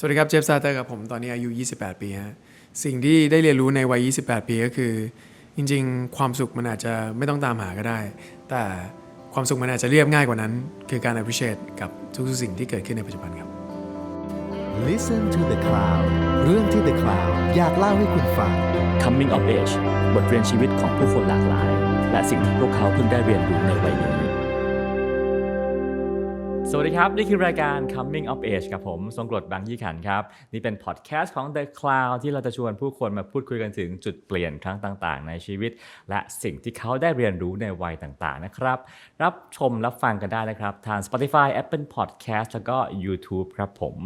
วัสดีครับเจฟซาเตอร์ครับผมตอนนี้อายุ28ปีฮะสิ่งที่ได้เรียนรู้ในวัย28ปีก็คือจริงๆความสุขมันอาจจะไม่ต้องตามหาก็ได้แต่ความสุขมันอาจจะเรียบง่ายกว่านั้นคือการ appreciate กับทุกๆสิ่งที่เกิดขึ้นในปัจจุบันครับ Listen to the Cloud เรื่องที่ The Cloud อยากเล่าให้คุณฟัง Coming of Age บทเรียนชีวิตของผู้คนหลากหลายและสิ่งที่พวกเขาเพิ่งได้เรียนรู้ในวัยนี้สวัสดีครับนี่คือรายการ Coming of Age กับผมทรงกรดบางยี่ขันครับนี่เป็นพอดแคสต์ของ The Cloud ที่เราจะชวนผู้คนมาพูดคุยกันถึงจุดเปลี่ยนครั้งต่างๆในชีวิตและสิ่งที่เขาได้เรียนรู้ในวัยต่างๆนะครับรับชมรับฟังกันได้นะครับทาง Spotify Apple Podcast แล้วก็ YouTube ครับผม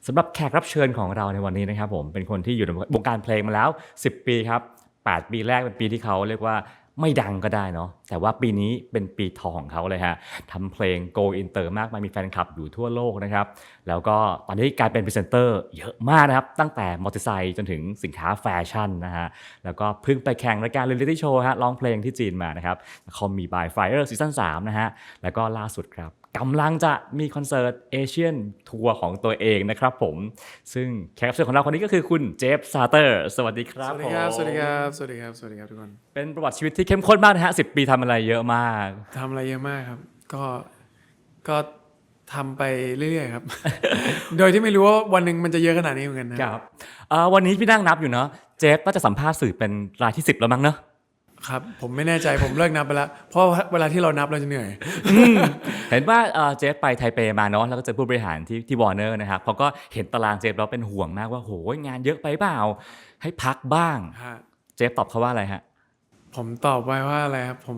สำหรับแขกรับเชิญของเราในวันนี้นะครับผมเป็นคนที่อยู่ในวงการเพลงมาแล้ว10ปีครับ8ปีแรกเป็นปีที่เขาเรียกว่าไม่ดังก็ได้เนาะแต่ว่าปีนี้เป็นปีทองของเขาเลยฮะทำเพลง Go Inter มากมายมีแฟนคลับอยู่ทั่วโลกนะครับแล้วก็ตอนนี้กลายเป็นพรีเซนเตอร์เยอะมากนะครับตั้งแต่มอเตอร์ไซค์จนถึงสินค้าแฟชั่นนะฮะแล้วก็เพิ่งไปแข่งรายการเรียลลิตี้โชว์ฮะร้องเพลงที่จีนมานะครับCall Me by Fire ซีซั่น3นะฮะแล้วก็ล่าสุดครับกำลังจะมีคอนเสิร์ตเอเชียนทัวร์ของตัวเองนะครับผมซึ่งแขกรับเชิญของเราคนนี้ก็คือคุณเจฟซาเตอร์สวัสดีครับ สวัสดีครับสวัสดีครับสวัสดีครับสวัสดีครับทุกคนเป็นประวัติชีวิตที่เข้มข้นมากนะฮะ10 ปีทำอะไรเยอะมากทำอะไรเยอะมากครับก็ทำไปเรื่อยๆครับ โดยที่ไม่รู้ว่าวันหนึ่งมันจะเยอะขนาดนี้เหมือนกันนะครับวันนี้พี่นั่งนับอยู่เนาะเจฟน่าจะสัมภาษณ์สื่อเป็นรายที่10แล้วมั้งเนาะครับผมไม่แน่ใจผมเลิกนับไปแล้วเพราะเวลาที่เรานับเราจะเหนื่อย เห็นว่าเจฟไปไทเปมาเนาะแล้วก็เจอผู้บริหารที่วอร์เนอร์นะครับเขาก็เห็นตารางเจฟแล้วเป็นห่วงมากว่าโหงานเยอะไปเปล่าให้พักบ้างเจฟตอบเขาว่าอะไรฮะผมตอบไปว่าอะไรครับผม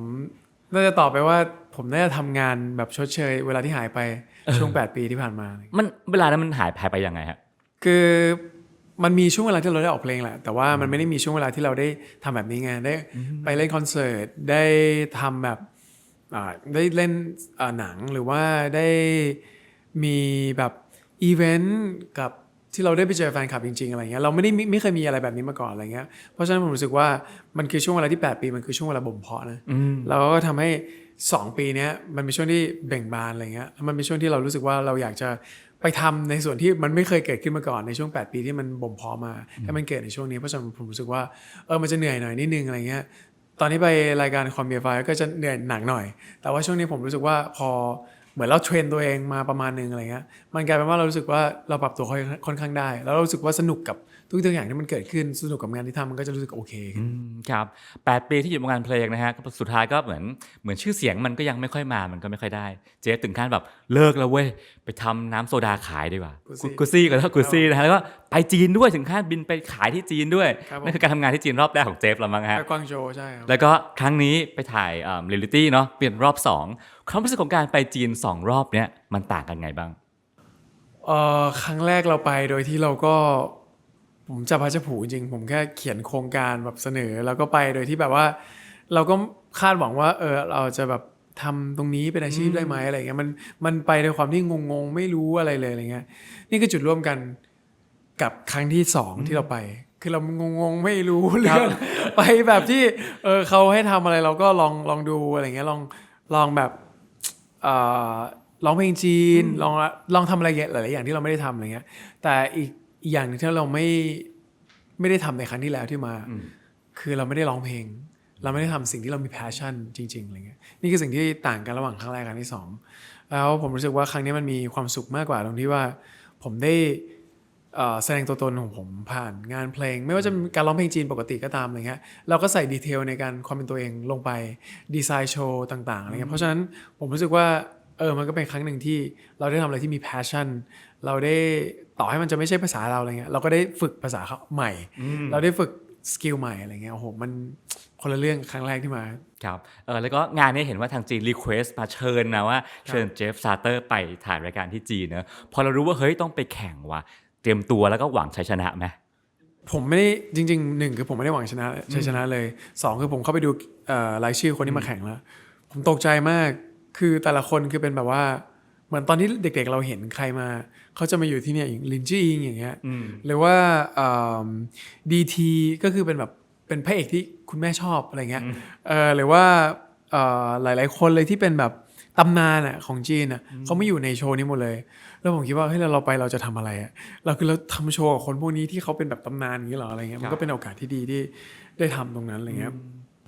น่าจะตอบไปว่าผมน่าจะทำงานแบบชดเชยเวลาที่หายไปช่วง8ปีที่ผ่านมามันเวลานั้นมันหายไปยังไงฮะคือมันมีช่วงเวลาที่เราได้ออกเพลงแหละแต่ว่ามันไม่ได้มีช่วงเวลาที่เราได้ทำแบบนี้ไงได้ไปเล่นคอนเสิร์ตได้ทำแบบได้เล่นหนังหรือว่าได้มีแบบอีเวนต์กับที่เราได้ไปเจอแฟนคลับจริงๆอะไรเงี้ยเราไม่เคยมีอะไรแบบนี้มาก่อนอะไรเงี้ยเพราะฉะนั้นผมรู้สึกว่ามันคือช่วงเวลาที่8ปีมันคือช่วงเวลาบ่มเพาะนะแล้วก็ทำให้2ปีนี้มันเป็นช่วงที่เบ่งบานอะไรเงี้ยมันเป็นช่วงที่เรารู้สึกว่าเราอยากจะไปทำในส่วนที่มันไม่เคยเกิดขึ้นมาก่อนในช่วง8ปีที่มันบ่มเพาะมาให้มันเกิดในช่วงนี้เพราะฉะนั้นผมรู้สึกว่ามันจะเหนื่อยหน่อยนิดนึงอะไรเงี้ยตอนที่ไปรายการคอมเมียไฟก็จะเหนื่อยหนักหน่อยแต่ว่าช่วงนี้ผมรู้สึกว่าพอเหมือนเราเทรนตัวเองมาประมาณนึงอะไรเงี้ยมันกลายเป็นว่าเรารู้สึกว่าเราปรับตัวค่อนข้างได้แล้วเรารู้สึกว่าสนุกกับทุกอย่างที่มันเกิดขึ้นสนุกกับงานที่ทำมันก็จะรู้สึกโอเคครับ8ปีที่อยู่วงการเพลงนะฮะสุดท้ายก็เหมือนชื่อเสียงมันก็ยังไม่ค่อยมามันก็ไม่ค่อยได้เจ๊ถึงขั้นแบบเลิกแล้วเว้ยไปทำน้ำโซดาขายดีกว่ากุซี่ก็กุซี่นะฮะแล้วก็ไปจีนด้วยถึงขั้นบินไปขายที่จีนด้วยนั่นคือการทำงานที่จีนรอบแรกของเจฟแล้วมั้งฮะไปกวางโจวใช่ครับแล้วก็ครั้งนี้ไปถ่ายเรียลลิตี้เนาะเปลี่ยนรอบ2ความรู้สึกของการไปจีน2รอบเนี้ยมันต่างกันไงบ้างครั้งแรกเราไปโดยที่เราก็ผมจับพลัดจับผลูจริงผมแค่เขียนโครงการแบบเสนอแล้วก็ไปโดยที่แบบว่าเราก็คาดหวังว่าเราจะแบบทำตรงนี้เป็นอาชีพได้ไหมอะไรเงี้ยมันไปด้วยความที่งงไม่รู้อะไรเลยอะไรเงี้ยนี่คือจุดร่วมกันกับครั้งที่2ที่เราไปคือเรางงไม่รู้เรื่องไปแบบที่เขาให้ทำอะไรเราก็ลองดูอะไรเงี้ยลองแบบร้องเพลงจีนลองทำอะไรหลายๆอย่างที่เราไม่ได้ทำอะไรเงี้ยแต่อีกอย่างนึงที่เราไม่ได้ทำในครั้งที่แล้วที่มาคือเราไม่ได้ร้องเพลงเราไม่ได้ทำสิ่งที่เรามี passion จริงๆอะไรเงี้ยนี่คือสิ่งที่ต่างกันระหว่างครั้งแรกครั้งที่2แล้วผมรู้สึกว่าครั้งนี้มันมีความสุขมากกว่าตรงที่ว่าผมได้แสดงตัวตนของผมผ่านงานเพลงไม่ว่าจะการร้องเพลงจีนปกติก็ตามอะไรเงี้ยเราก็ใส่ดีเทลในการความเป็นตัวเองลงไปดีไซน์โชว์ต่างๆอะไรเงี้ยเพราะฉะนั้นผมรู้สึกว่ามันก็เป็นครั้งหนึ่งที่เราได้ทำอะไรที่มี passion เราได้ต่อให้มันจะไม่ใช่ภาษาเราอะไรเงี้ยเราก็ได้ฝึกภาษาใหม่เราได้ฝึกสกิลใหม่อะไรเงี้ยโอ้โหมันคนละเรื่องครั้งแรกที่มาครับแล้วก็งานนี้เห็นว่าทางจีนรีเควสต์มาเชิญนะว่าเชิญเจฟซาเตอร์ไปถ่ายรายการที่จีนเนอะพอเรารู้ว่าเฮ้ยต้องไปแข่งว่ะเตรียมตัวแล้วก็หวังชัยชนะไหมผมไม่ได้จริงๆ1คือผมไม่ได้หวังชัยชนะเลย2คือผมเข้าไปดูรายชื่อคนที่มาแข่งแล้วผมตกใจมากคือแต่ละคนคือเป็นแบบว่าเหมือนตอนที่เด็กๆเราเห็นใครมาเขาจะมาอยู่ที่เนี่ยอย่างลินจี้อิงอย่างเงี้ยหรือว่าดีทีก็คือเป็นแบบเป็นพระเอกที่คุณแม่ชอบอะไรเงี้ยหรือว่าหลายๆคนเลยที่เป็นแบบตำนานของจีนเขาไม่อยู่ในโชว์นี้หมดเลย แล้วผมคิดว่าเฮ้ยเราไปเราจะทำอะไรอะเราทำโชว์กับคนพวกนี้ที่เขาเป็นแบบตำนานอย่างนี้เหรออะไรเงี้ยมันก็เป็นโอกาสที่ดีที่ได้ทำตรงนั้นอะไรเงี้ย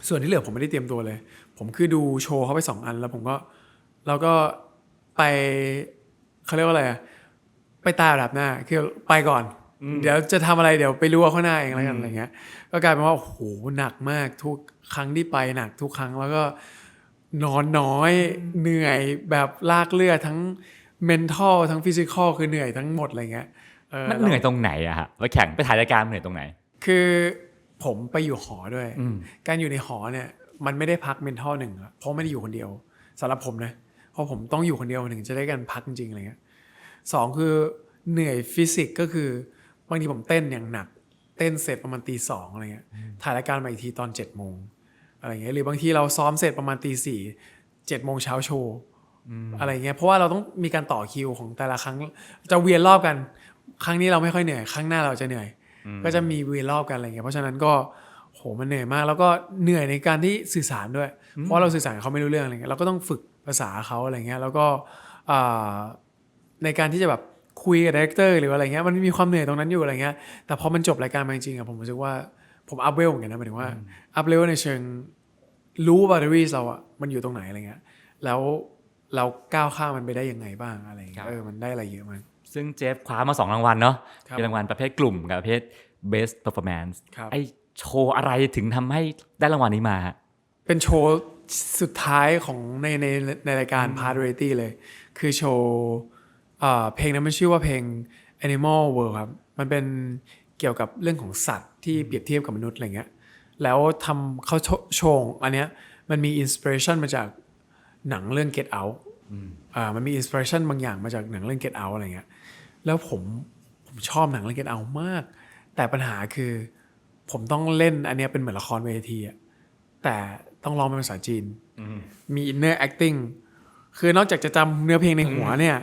ส่วนที่เหลือผมไม่ได้เตรียมตัวเลย ผมคือดูโชว์เขาไป2 อันแล้วเราก็ไปเขาเรียกว่าอะไรอะไปตาดับหน้าคือไปก่อนเดี๋ยวจะทำอะไรเดี๋ยวไปรู้เอาข้างหน้าเองแล้วกันอะไรเงี้ยก็กลายเป็นว่าโอ้โหหนักมากทุกครั้งที่ไปหนักทุกครั้งแล้วก็นอนน้อยเหนื่อยแบบลากเลือดทั้ง mental ทั้ง physical คือเหนื่อยทั้งหมดอะไรเงี้ยมันเหนื่อยตรงไหนอะฮะไปแข่งไปถ่ายรายการเหนื่อยตรงไหนคือผมไปอยู่หอด้วยการอยู่ในหอเนี่ยมันไม่ได้พัก mental หนึ่งเพราะไม่ได้อยู่คนเดียวสำหรับผมนะเพราะผมต้องอยู่คนเดียวถึงจะได้การพักจริงๆอะไรเงี้ย2คือเหนื่อยฟิสิกก็คือบางทีผมเต้นอย่างหนักเต้นเสร็จประมาณตี 2อะไรเงี้ยถ่ายรายการมาอีกทีตอน7 โมงอะไรเงี้ยหรือบางทีเราซ้อมเสร็จประมาณตี 4 7 โมงเช้าโชว์อะไรเงี้ยเพราะว่าเราต้องมีการต่อคิวของแต่ละครั้งจะเวียนรอบกันครั้งนี้เราไม่ค่อยเหนื่อยครั้งหน้าเราจะเหนื่อยก็จะมีเวียนรอบกันอะไรเงี้ยเพราะฉะนั้นก็โหมันเหนื่อยมากแล้วก็เหนื่อยในการที่สื่อสารด้วยเพราะเราสื่อสารเขาไม่รู้เรื่องอะไรเงี้ยเราก็ต้องฝึกภาษาเขาอะไรเงี้ยแล้วก็ในการที่จะแบบคุยกับดีเรคเตอร์หรืออะไรเงี้ยมันมีความเหนื่อยตรงนั้นอยู่อะไรเงี้ยแต่พอมันจบรายการมาจริงๆผมรู้สึกว่าผมอัพเวลเหมือนกันนะหมายถึงว่าอัพเลเวลในเชิงรู้บาร์เทอรี่เราอะมันอยู่ตรงไหนอะไรเงี้ยแล้วเราก้าวข้ามมันไปได้ยังไงบ้างอะไรเงี้ยมันได้อะไรเยอะมากซึ่งเจฟคว้ามา2 รางวัลเนาะเป็นรางวัลประเภทกลุ่มกับประเภท Best Performance ไอโชว์อะไรถึงทำให้ได้รางวัลนี้มาเป็นโชว์สุดท้ายของในรายการ Party เลยคือโชว์เพลงนั้นมันชื่อว่าเพลง Animal World ครับมันเป็นเกี่ยวกับเรื่องของสัตว์ที่เปรียบเทียบกับมนุษย์อะไรเงี้ยแล้วเขาโชว์อันเนี้ยมันมีอินสปิเรชันมาจากหนังเรื่อง Get Out มันมีอินสปิเรชันบางอย่างมาจากหนังเรื่อง Get Out อะไรเงี้ยแล้วผมชอบหนังเรื่อง Get Out มากแต่ปัญหาคือผมต้องเล่นอันเนี้ยเป็นเหมือนละครเวทีอะแต่ต้องร้องเป็นภาษาจีนมี inner acting คือนอกจากจะจำเนื้อเพลงในหัวเนี่ย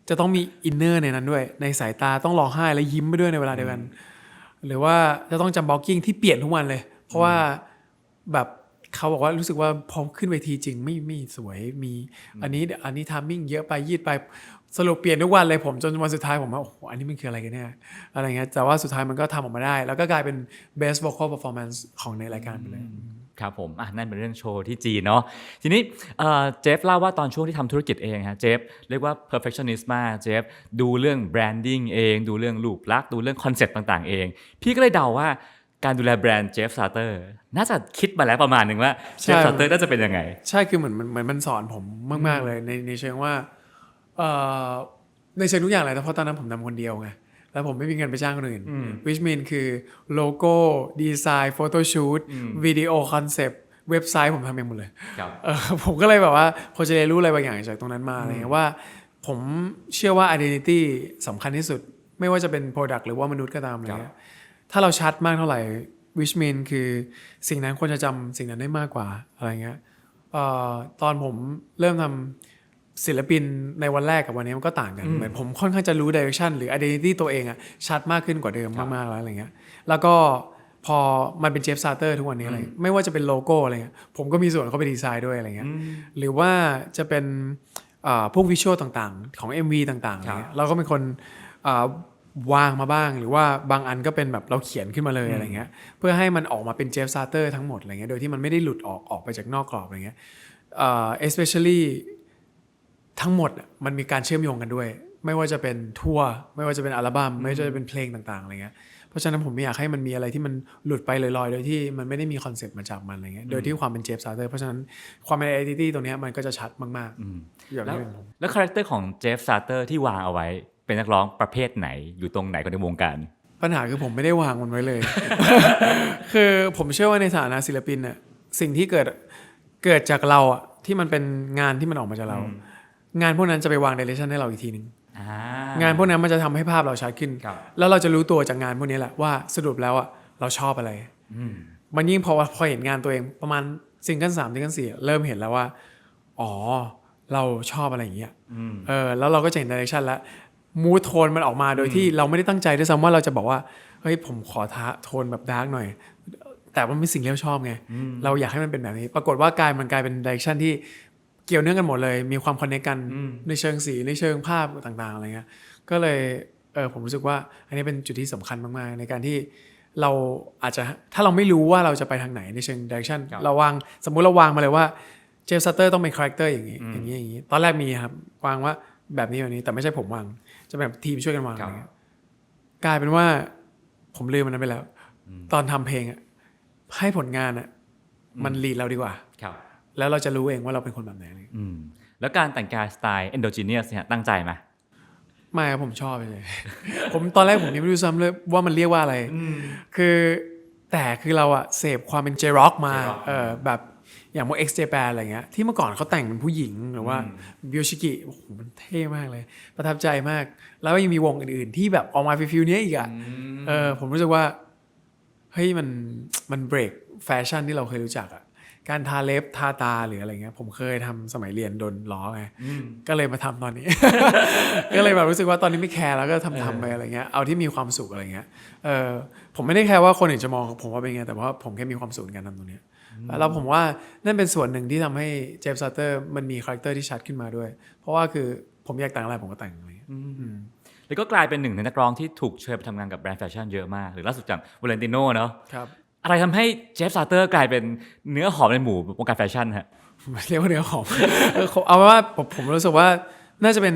จะต้องมีอินเนอร์ในนั้นด้วยในสายตาต้องร้องไห้และยิ้มไปด้วยในเวลาเดียวกันหรือว่าจะต้องจำบล็อกกิ้งที่เปลี่ยนทุกวันเลยเพราะว่าแบบเขาบอกว่ารู้สึกว่าพอขึ้นเวทีจริงไม่สวยมีอันนี้ทามมิ่งเยอะไปยืดไปสรุปเปลี่ยนทุกวันเลยผมจนวันสุดท้ายผมว่าโอ้โหอันนี้มันคืออะไรกันเนี่ยอะไรเงี้ยแต่ว่าสุดท้ายมันก็ทำออกมาได้แล้วก็กลายเป็น best vocal performance ของในรายการไปเลยครับผมนั่นเป็นเรื่องโชว์ที่จีนเนาะทีนี้เจฟเล่าว่าตอนช่วงที่ทำธุรกิจเองฮะเจฟเรียกว่า perfectionist มากเจฟดูเรื่อง branding เองดูเรื่องรูปลักษณ์ดูเรื่องคอนเซ็ปต์ต่างๆเองพี่ก็เลยเดาว่าการดูแลแบรนด์เจฟซาเตอร์น่าจะคิดมาแล้วประมาณนึงว่าเจฟซาเตอร์น่าจะเป็นยังไงใช่คือเหมือนมันสอนผมมากๆเลยในเชิงว่าในเชิงทุกอย่างเลยแต่เพราะตอนนั้นผมทำคนเดียวไงแล้วผมไม่มีเงินไปจ้างคนอื่น which mean คือโลโก้ดีไซน์โฟโต้ชูตวิดีโอคอนเซปต์เว็บไซต์ผมทำเองหมดเลยผมก็เลยแบบว่าพอจะเรียนรู้อะไรบางอย่างจากตรงนั้นมาอะไรเงี้ยว่าผมเชื่อว่า identity สำคัญที่สุดไม่ว่าจะเป็น product หรือว่ามนุษย์ก็ตามอะไรเงี้ยถ้าเราชัดมากเท่าไหร่ which mean คือสิ่งนั้นควรจะจำสิ่งนั้นได้มากกว่าอะไรเงี้ยตอนผมเริ่มทำศิลปินในวันแรกกับวันนี้มันก็ต่างกันเหมือนผมค่อนข้างจะรู้ direction หรือ identity ตัวเองอะชัดมากขึ้นกว่าเดิมมากๆแล้วอะไรเงี้ยแล้วก็พอมันเป็นเจฟซาเตอร์ทุกวันนี้อะไรไม่ว่าจะเป็นโลโก้อะไรเงี้ยผมก็มีส่วนเข้าไปดีไซน์ด้วยอะไรเงี้ยหรือว่าจะเป็นพวกวิชวลต่างๆของ MV ต่างๆอะไรเงี้ยเราก็เป็นคนวางมาบ้างหรือว่าบางอันก็เป็นแบบเราเขียนขึ้นมาเลยอะไรเงี้ยเพื่อให้มันออกมาเป็นเจฟซาเตอร์ทั้งหมดอะไรเงี้ยโดยที่มันไม่ได้หลุดออกไปจากนอกกรอบอะไรเงี้ยespecially ทั้งหมดมันมีการเชื่อมโยงกันด้วยไม่ว่าจะเป็นทัวร์ไม่ว่าจะเป็นอัลบั้มไม่ว่าจะเป็นเพลงต่างๆอะไรเงี้ยเพราะฉะนั้นผมไม่อยากให้มันมีอะไรที่มันหลุดไปลอยๆโดยที่มันไม่ได้มีคอนเซ็ปต์มาจากมันอะไรเงี้ยโดยที่ความเป็นเจฟซาเตอร์เพราะฉะนั้นความเป็น identity ตรงนี้มันก็จะชัดมากๆแล้วคาแรคเตอร์ของเจฟซาเตอร์ที่วางเอาไว้เป็นนักร้องประเภทไหนอยู่ตรงไหนของในวงการปัญหาคือผมไม่ได้วางมันไว้เลย คือผมเชื่อว่าในฐานะศิลปินน่ะสิ่งที่เกิดจากเราอ่ะที่มันเป็นงานที่มันออกมาจากเรางานพวกนั้นจะไปวาง direction ให้เราอีกทีนึงงานพวกนั้นมันจะทำให้ภาพเราชัดขึ้นแล้วเราจะรู้ตัวจากงานพวกนี้แหละว่าสรุปแล้วอ่ะเราชอบอะไรมันยิ่งพอเห็นงานตัวเองประมาณซิงเกิล 3 ซิงเกิล 4เริ่มเห็นแล้วว่าอ๋อเราชอบอะไรอย่างเงี้ยแล้วเราก็จะเห็น direction แล้วมูดโทนมันออกมาโดยที่เราไม่ได้ตั้งใจด้วยซ้ำว่าเราจะบอกว่าเฮ้ยผมขอโทนแบบดาร์กหน่อยแต่ว่ามันเป็นสิ่งที่เราชอบไงเราอยากให้มันเป็นแบบนี้ปรากฏว่ากลายเป็น direction ที่ เกี่ยวเนื่องกันหมดเลยมีความคอนเนคกันในเชิงสีในเชิงภาพต่างๆอะไรเงี้ยก็เลยผมรู้สึกว่าอันนี้เป็นจุดที่สำคัญมากๆในการที่เราอาจจะถ้าเราไม่รู้ว่าเราจะไปทางไหนในเชิง direction เราวางสมมุติเราวางมาเลยว่าเจฟซัตเตอร์ต้องเป็นคาแรคเตอร์อย่างนี้อย่างนี้ตอนแรกมีครับวางว่าแบบนี้แต่ไม่ใช่ผมวางจะแบบทีมช่วยกันวางอะไรเงี้ยกลายเป็นว่าผมลืมมันนั้นไปแล้วตอนทำเพลงให้ผลงานมันลีดเราดีกว่าแล้วเราจะรู้เองว่าเราเป็นคนแบบไหนแล้วการแต่งกายสไตล์ endogenous เนี่ยตั้งใจไหมไม่ครับผมชอบเลย ผมตอนแรกผมยังไม่รู้ซ้ำเลยว่ามันเรียกว่าอะไรคือเราเสพความเป็น J-Rock มาแบบอย่างพวก X Japan อะไรเงี้ยที่เมื่อก่อนเขาแต่งเป็นผู้หญิงหรือว่าบิโอชิกิโอ้โหมันเท่มากเลยประทับใจมากแล้วยังมีวงอื่นๆที่แบบออกมาฟิลนี้อีกผมรู้สึกว่าเฮ้ยมันเบรกแฟชั่นที่เราเคยรู้จักการทาเล็บทาตาหรืออะไรเงี้ยผมเคยทำสมัยเรียนโดนล้อไงก็เลยมาทำตอนนี้ ก็เลยแบบรู้สึกว่าตอนนี้ไม่แคร์แล้วก็ทำไปอะไรเงี้ยเอาที่มีความสุขอะไรเงี้ยผมไม่ได้แคร์ว่าคนอื่นจะมองผมว่าเป็นไงแต่ว่าผมแค่มีความสุขในการทำตรงนี้แล้วผมว่านั่นเป็นส่วนหนึ่งที่ทำให้เจฟซัตเตอร์มันมีคาแรคเตอร์ที่ชัดขึ้นมาด้วยเพราะว่าคือผมอยากแต่งอะไรผมก็แต่งอะไรแล้วก็กลายเป็นหนึ่งในนักร้องที่ถูกเชิญไปทำงานกับแบรนด์แฟชั่นเยอะมากหรือล่าสุดจากวาเลนติโน่เนาะอะไรทำให้เจฟซัตเตอร์กลายเป็นเนื้อหอมในหมู่วงการแฟชั่นฮะเรียกว่าเนื้อหอม เอาว่าผมรู้สึกว่าน่าจะเป็น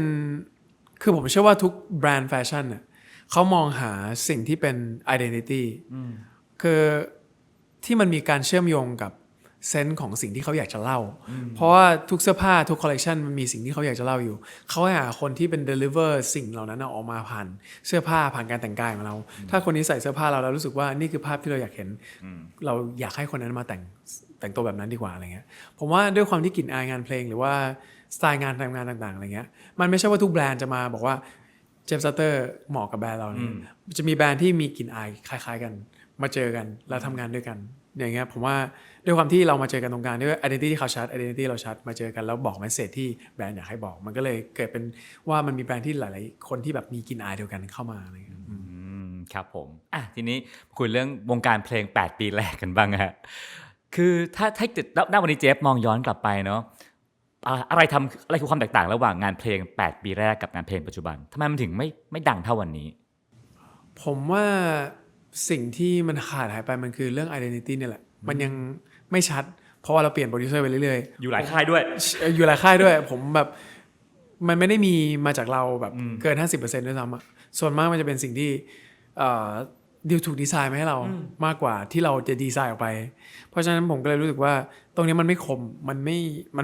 คือผมเชื่อว่าทุกแบรนด์แฟชั่นเขามองหาสิ่งที่เป็น identity คือที่มันมีการเชื่อมโยงกับเซนส์ของสิ่งที่เขาอยากจะเล่าเพราะว่าทุกเสื้อผ้าทุกคอลเลกชันมันมีสิ่งที่เขาอยากจะเล่าอยู่เขาหาคนที่เป็น deliver สิ่งเหล่านั้นออกมาผ่านเสื้อผ้าผ่านการแต่งกายของเราถ้าคนนี้ใส่เสื้อผ้าเรารู้สึกว่านี่คือภาพที่เราอยากเห็นเราอยากให้คนนั้นมาแต่งตัวแบบนั้นดีกว่าอะไรเงี้ยผมว่าด้วยความที่กลิ่นอายงานเพลงหรือว่าสไตล์งานทำงานต่างๆอะไรเงี้ยมันไม่ใช่ว่าทุกแบรนด์จะมาบอกว่าเจฟซัตเตอร์เหมาะกับแบรนด์เราเนี่ยจะมีแบรนด์ที่มีกลิ่นอายคล้ายๆกันมาเจอกันแล้วทำงานด้วยกันอย่างเงี้ยผมว่าด้วยความที่เรามาเจอกันตรงกลางด้วย identity เขาชัด identity เราชัดมาเจอกันแล้วบอก message ที่แบรนด์อยากให้บอกมันก็เลยเกิดเป็นว่ามันมีแบรนด์ที่หลายๆคนที่แบบมีกลิ่นอายเดียวกันเข้ามาอะไรอย่างเงี้ยครับผมทีนี้คุยเรื่องวงการเพลง8ปีแรกกันบ้างฮะคือถ้าณวันนี้เจฟมองย้อนกลับไปเนาะอะไรคือความแตกต่างระหว่างงานเพลง8ปีแรกกับงานเพลงปัจจุบันทำไมมันถึงไม่ดังเท่าวันนี้ผมว่าสิ่งที่มันขาดหายไปมันคือเรื่อง identity นี่แหละมันยังไม่ชัดเพราะว่าเราเปลี่ยนโปรดิวเซอร์ไปเรื่อยๆอยู่หลายค่ายด้วยอยู่หลายค่ายด้วยผมแบบมันไม่ได้มีมาจากเราแบบเกิน 50% ด้วยซ้ำส่วนมากมันจะเป็นสิ่งที่ดิวถูกดีไซน์มาให้เรามากกว่าที่เราจะดีไซน์ออกไปเพราะฉะนั้นผมก็เลยรู้สึกว่าตรงนี้มันไม่คมมัน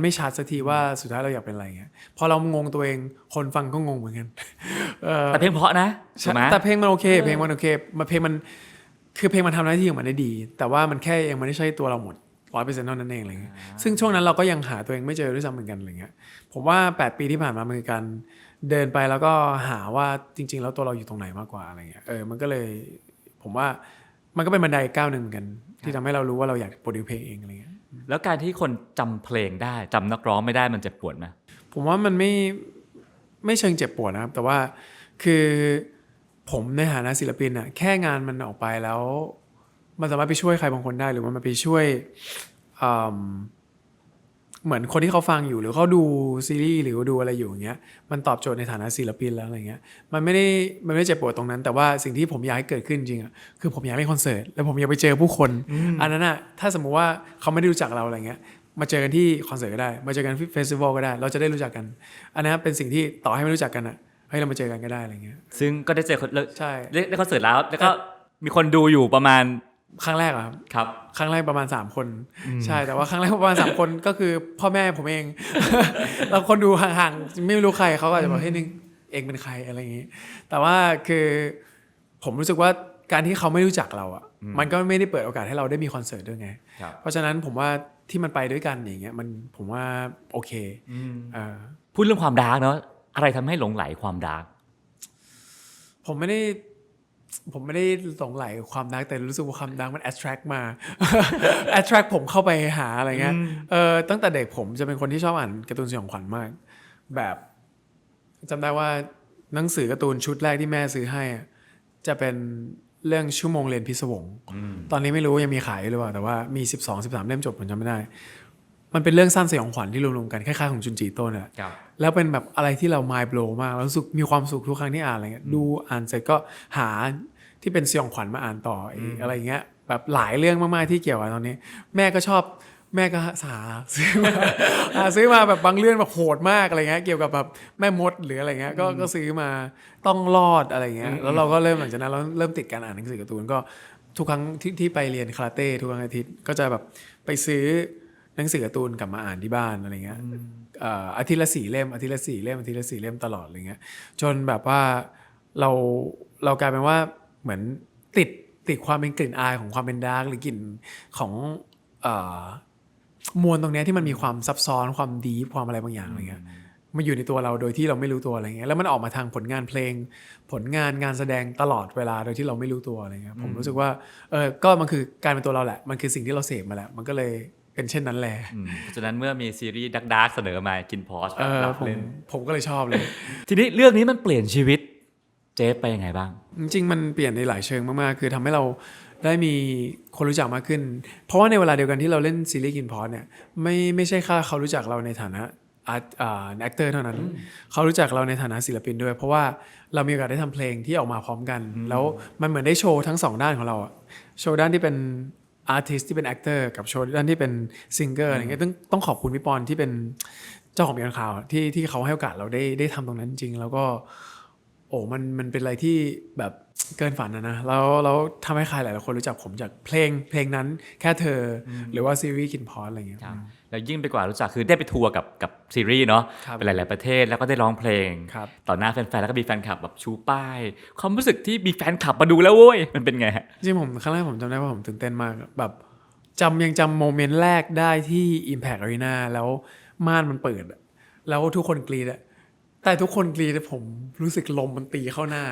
ไม่ชัดสักทีว่าสุดท้ายเราอยากเป็นอะไรเงี้ยพอเรางงตัวเองคนฟังก็งงเหมือนกันแต่เพลงเพราะนะใช่ไหมแต่เพลงมันโอเคเพลงมันโอเคเพลงมันคือเพลงมันทำหน้าที่ของมันได้ดีแต่ว่ามันแค่ยังไม่ใช่ตัวเราหมด 100% เท่านั้นเองอะไรเงี้ยซึ่งช่วงนั้นเราก็ยังหาตัวเองไม่เจอด้วยซ้ำเหมือนกันอะไรเงี้ยผมว่า8ปีที่ผ่านมามันคือการเดินไปแล้วก็หาว่าจริงๆแล้วตัวเราอยู่ตรงไหนมากกว่าอะไรเงี้ยมันก็เลยผมว่ามันก็เป็นบันไดก้าวหนึ่งเหมือนกันที่ทำให้เรารู้ว่าเราอยากโปรดิวเพลงเองอะไรเงี้ยแล้วการที่คนจำเพลงได้จำนักร้องไม่ได้มันเจ็บปวดไหมผมว่ามันไม่เชิงเจ็บปวดนะครับแต่ว่าคือผมในฐานะศิลปินแค่งานมันออกไปแล้วมันสามารถไปช่วยใครบางคนได้หรือว่ามันไปช่วยเหมือนคนที่เขาฟังอยู่หรือเขาดูซีรีส์หรือดูอะไรอยู่อย่างเงี้ยมันตอบโจทย์ในฐานะศิลปินแล้วอะไรเงี้ยมันไม่ได้เจ็บปวดตรงนั้นแต่ว่าสิ่งที่ผมอยากให้เกิดขึ้นจริงคือผมอยากเล่นคอนเสิร์ตแล้วผมอยากไปเจอผู้คนอันนั้นถ้าสมมุติว่าเขาไม่ได้รู้จักเราอะไรเงี้ยมาเจอกันที่คอนเสิร์ตก็ได้มาเจอกันที่เฟสติวัลก็ได้เราจะได้รู้จักกันอันนั้นเป็นสิ่งที่ต่อให้ไม่รู้จักกันให้เรามาเจอกันก็ได้อะไรเงี้ยซึ่งก็ได้เจอคนใช่ได้คอนเสิร์ตแล้วก็มีคนดูอยู่ประมาณครั้งแรกครับครั้งแรกประมาณ3คนใช่แต่ว่าครั้งแรกประมาณ3คนก็คือพ่อแม่ผมเอง แล้วคนดูห่างๆไม่รู้ใครเขาก็อาจจะบอกให้นึงเองเป็นใครอะไรอย่างนี้แต่ว่าคือผมรู้สึกว่าการที่เขาไม่รู้จักเรามันก็ไม่ได้เปิดโอกาสให้เราได้มีคอนเสิร์ตด้วยไงเพราะฉะนั้นผมว่าที่มันไปด้วยกันอย่างเงี้ยมันผมว่าโอเคพูดเรื่องความดาร์กเนาะอะไรทำให้หลงไหลความดาร์กผมไม่ได้หลงไหลความดาร์กแต่รู้สึกว่าความดาร์กมัน attract มา attract ผมเข้าไปหาอะไรเงี้ยตั้งแต่เด็กผมจะเป็นคนที่ชอบอ่านการ์ตูนสยองขวัญมากแบบจำได้ว่าหนังสือการ์ตูนชุดแรกที่แม่ซื้อให้จะเป็นเรื่องชั่วโมงเรียนพิศวงตอนนี้ไม่รู้ยังมีขายหรือเปล่าแต่ว่ามี12-13เล่มจบผมจำไม่ได้ มันเป็นเรื่องสั้นสยองขวัญที่รวมๆกันคล้ายๆของจุนจิโต้เนี่ย ครับ แล้วเป็นแบบอะไรที่เรา mind blow มากแล้วรู้สึกมีความสุขทุกครั้งที่อ่านอะไรเงี้ยดูอ่านเสร็จก็หาที่เป็นสยองขวัญมาอ่านต่ออีกอะไรเงี้ยแบบหลายเรื่องมากๆที่เกี่ยวกับตอนนี้ แม่ก็ชอบแม่ก็หาซื้อมาหาซื้อมาแบบบางเรื่องแบบโหดมากอะไรเงี้ยเกี่ยวกับแบบแม่มดหรืออะไรเงี้ยก็ซื้อมาต้องรอดอะไรเงี้ยแล้วเราก็เริ่มหลังจากนั้นเราเริ่มติดการอ่านหนังสือการ์ตูนก็ทุกครั้งที่ไปเรียนคาราเต้ทุกวันอาทิตย์ก็จะแบบไปซื้อหนังสือการ์ตูนกลับมาอ่านที่บ้านอะไรเงี้ยอาทิตย์ละ4 เล่มอาทิตย์ละ4 เล่มอาทิตย์ละ4 เล่มตลอดอะไรเงี้ยจนแบบว่าเรากลายเป็นว่าเหมือนติดความเป็นกลิ่นอายของความเป็นดาร์กหรือกลิ่นของมวลตรงเนี้ยที่มันมีความซับซ้อนความดีฟความอะไรบางอย่างอะไรเงี้ยมาอยู่ในตัวเราโดยที่เราไม่รู้ตัวอะไรเงี้ยแล้วมันออกมาทางผลงานเพลงผลงานแสดงตลอดเวลาโดยที่เราไม่รู้ตัวอะไรเงี้ยผมรู้สึกว่าก็มันคือการเป็นตัวเราแหละมันคือสิ่งที่เราเสพมาแหละมันก็เลยเป็นเช่นนั้นแหละ เพราะฉะนั้นเมื่อมีซีรีส์ดักๆเสนอมากินพอสรับ ผม เล่น ผมก็เลยชอบเลย ทีนี้เรื่องนี้มันเปลี่ยนชีวิตเจฟไปยังไงบ้าง จริงๆมันเปลี่ยนในหลายเชิงมากๆคือทำให้เราได้มีคนรู้จักมากขึ้น เพราะว่าในเวลาเดียวกันที่เราเล่นซีรีส์กินพอสเนี่ยไม่ใช่แค่เขารู้จักเราในฐานะแอคเตอร์เท่านั้นเขารู้จักเราในฐานะศิลปินด้วย เพราะว่าเรามีโอกาสได้ทำเพลงที่ออกมาพร้อมกัน แล้วมันเหมือนได้โชว์ทั้งสองด้านของเราอะโชว์ด้านที่เป็นอาร์ติสที่เป็นแอคเตอร์กับโชว์ด้านที่เป็นซิงเกอร์อะไรเงี้ยต้องขอบคุณพี่ปอนที่เป็นเจ้าของเพลงข่าวที่เขาให้โอกาสเราได้ทำตรงนั้นจริงแล้วก็ โอ้มันเป็นอะไรที่แบบเกินฝันนะแล้วทำให้ใครหลายๆคนรู้จักผมจากเพลงนั้นแค่เธอหรือว่าซีรีส์กินพอสอะไรเงี้ย แล้วยิ่งไปกว่ารู้จักคือได้ไปทัวร์กับซีรีส์เนาะ ครับ ไปหลาย ๆประเทศแล้วก็ได้ร้องเพลง ครับ ต่อหน้าแฟน ๆ แล้วก็มีแฟนคลับแบบชูป้าย ความรู้สึกที่มีแฟนคลับมาดูแล้วเว้ยมันเป็นไงฮะ จริงๆผมครั้งแรกผมจำได้ว่าผมตื่นเต้นมากแบบยังจำโมเมนต์แรกได้ที่ Impact Arena แล้วม่านมันเปิดอะแล้วทุกคนกรีดอะแต่ทุกคนกรีดผมรู้สึกลมมันตีเข้าหน้า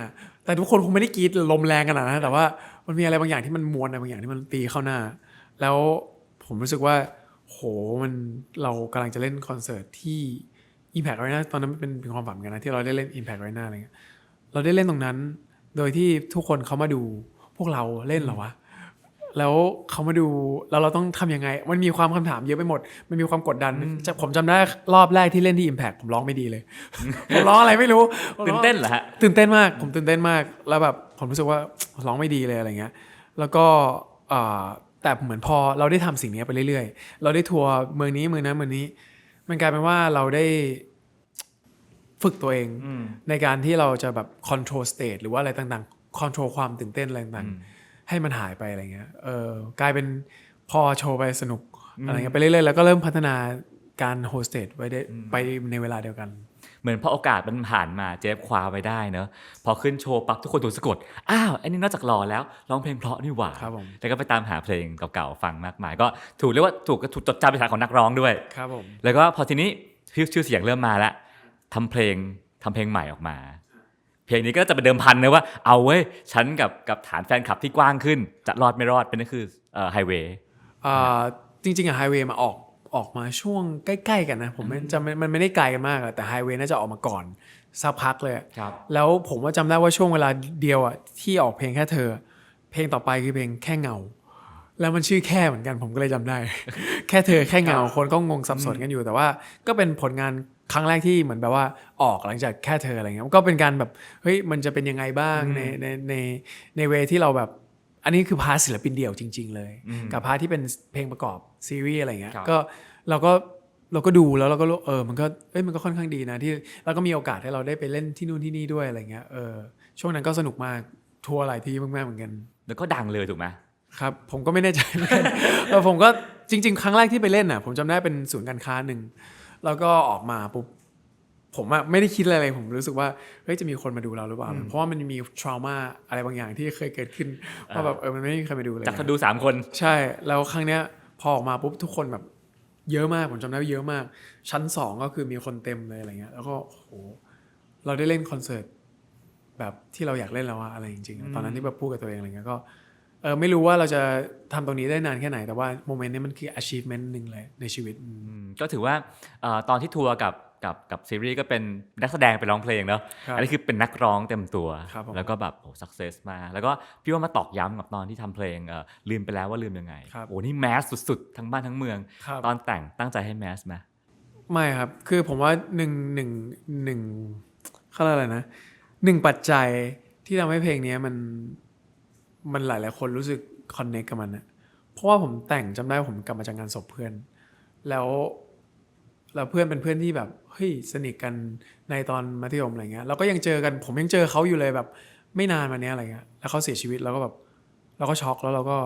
แต่ทุกคนคงไม่ได้กรีดลมแรงขนาดนั้นแต่ว่ามันมีอะไรบางอย่างที่มันมวนอะไรบางอย่างที่มันตีเข้าหน้า แล้วผมรู้สึกว่าโหเรากำลังจะเล่นคอนเสิร์ตที่ Impact Arena ตอนนั้นมันเป็นความฝันเหมือนกันนะที่เราได้เล่น Impact Arena อะไรเงี้ยเราได้เล่นตรงนั้น โดยที่ทุกคนเขามาดูพวกเราเล่นเหรอวะ แล้วเขามาดูแล้วเราต้องทำยังไง มันมีความคำถามเยอะไปหมด มันมีความกดดันผมจำได้รอบแรกที่เล่นที่ Impact ผมร้องไม่ดีเลย ผมร้องอะไรไม่รู้ ตื่นเต้นเหรอฮะ ตื่นเต้นมาก ผมตื่นเต้นมาก แล้วแบบผมรู้สึกว่าร้องไม่ดีเลยอะไรเงี้ย แล้วก็แต่เหมือนพอเราได้ทำสิ่งนี้ไปเรื่อยๆ เราได้ทัวร์เมืองนี้เมืองนั้นเมืองนี้ มันกลายเป็นว่าเราได้ฝึกตัวเองในการที่เราจะแบบ control state หรือว่าอะไรต่างๆ control ความตื่นเต้นอะไรต่างๆ ให้มันหายไปอะไรเงี้ยกลายเป็นพอโชว์ไปสนุกอะไรเงี้ยไปเรื่อยๆแล้วก็เริ่มพัฒนาการโฮสเตสไว้ได้ไปในเวลาเดียวกัน เหมือนพอโอกาสมันผ่านมาเจฟคว้าไว้ได้เนอะพอขึ้นโชว์ปั๊บทุกคนถูกสะกดอ้าวอันนี้นอกจากหล่อแล้วร้องเพลงเพราะนี่หว่า ครับผม แล้วก็ไปตามหาเพลงเก่าๆฟังมากมาย ก็ถูกเรียกว่าถูกจดจำเป็นฐานของนักร้องด้วย ครับผม แล้วก็พอทีนี้ชื่อเสียงเริ่มมาแล้วทำเพลงใหม่ออกมา เพลงนี้ก็จะเป็นเดิมพันนะว่าเอาเว้ยฉันกับฐานแฟนคลับที่กว้างขึ้นจะรอดไม่รอดเป็นนั่นคือไฮเวย์ จริงๆอะไฮเวย์มาออกมาช่วงใกล้ๆกันนะผมมันไม่ได้ไกลกันมากอะแต่ไฮเวย์น่าจะออกมาก่อนสักพักเลยอะ ครับ แล้วผมว่าจำได้ว่าช่วงเวลาเดียวอะที่ออกเพลงแค่เธอ เพลงต่อไปคือเพลงแค่เงา แล้วมันชื่อแค่เหมือนกันผมก็เลยจำได้ แค่เธอแค่เงาคนก็งงสับสนกันอยู่แต่ว่าก็เป็นผลงานครั้งแรกที่เหมือนแบบว่าออกหลังจากแค่เธออะไรเงี้ยก็เป็นการแบบเฮ้ยมันจะเป็นยังไงบ้างในเวที่เราแบบอันนี้คือพาร์ทศิลปินเดี่ยวจริง ๆ เลย กับพาร์ทที่เป็นเพลงประกอบซีรีส์อะไรเงี้ย ครับ ก็เราก็ดูแล้วเราก็รู้มันก็ค่อนข้างดีนะที่แล้วก็มีโอกาสให้เราได้ไปเล่นที่นู่นที่นี่ด้วยอะไรเงี้ยช่วงนั้นก็สนุกมากทัวร์หลายที่มากๆเหมือนกัน แล้วก็ดังเลยถูกไหม ครับผมก็ไม่แน่ใจเหมือนกัน ผมก็จริงๆ ครั้งแรกที่ไปเล่นน่ะผมจำได้เป็นศูนย์การค้าหนึ่งแล้วก็ออกมาปุ๊บผมอะไม่ได้คิดอะไรเลยผมรู้สึกว่าเฮ้ยจะมีคนมาดูเราหรือเปล่าเพราะว่ามันมี trauma อะไรบางอย่างที่เคยเกิดขึ้นว่าแบบมันไม่มีใครมาดูเลย จากคนดู3 คน ใช่แล้วครั้งเนี้ยพอออกมาปุ๊บทุกคนแบบเยอะมากผมจำได้ว่าเยอะมากชั้น2ก็คือมีคนเต็มเลยอะไรเงี้ยแล้วก็โอ้โหเราได้เล่นคอนเสิร์ตแบบที่เราอยากเล่นแล้วอะอะไรจริงๆตอนนั้นที่แบบพูดกับตัวเองอะไรเงี้ยก็ไม่รู้ว่าเราจะทำตรงนี้ได้นานแค่ไหนแต่ว่าโมเมนต์นี้มันคือ achievement หนึ่งเลยในชีวิต ก็ถือว่าตอนที่ทัวร์กับ กับซีรีส์ก็เป็นนักแสดงไปร้องเพลงเนาะ ครับ อันนี้คือเป็นนักร้องเต็มตัว ครับผม แล้วก็แบบโอ้สักเซสมากแล้วก็พี่ว่ามาตอกย้ำกับตอนที่ทำเพลงลืมไปแล้วว่าลืมยังไง ครับ โอ้นี่แมสสุดๆทั้งบ้านทั้งเมือง ครับ ตอนแต่งตั้งใจให้แมสไหม ไม่ครับ คือผมว่าหนึ่งเขาเรียกอะไรนะหนึ่งปัจจัยที่ทำให้เพลงนี้มันหลายๆคนรู้สึกคอนเนคกับมันนะเพราะว่าผมแต่งจำได้ว่าผมกลับมาจากงานศพเพื่อน แล้วเพื่อนเป็นเพื่อนที่แบบเฮ้ยสนิทกันในตอนมัธยมอะไรเงี้ยเราก็ยังเจอกันผมยังเจอเขาอยู่เลยแบบไม่นานมาเนี้ยอะไรเงี้ยแล้วเขาเสียชีวิตเราก็แบบเราก็ช็อกแล้วเราก็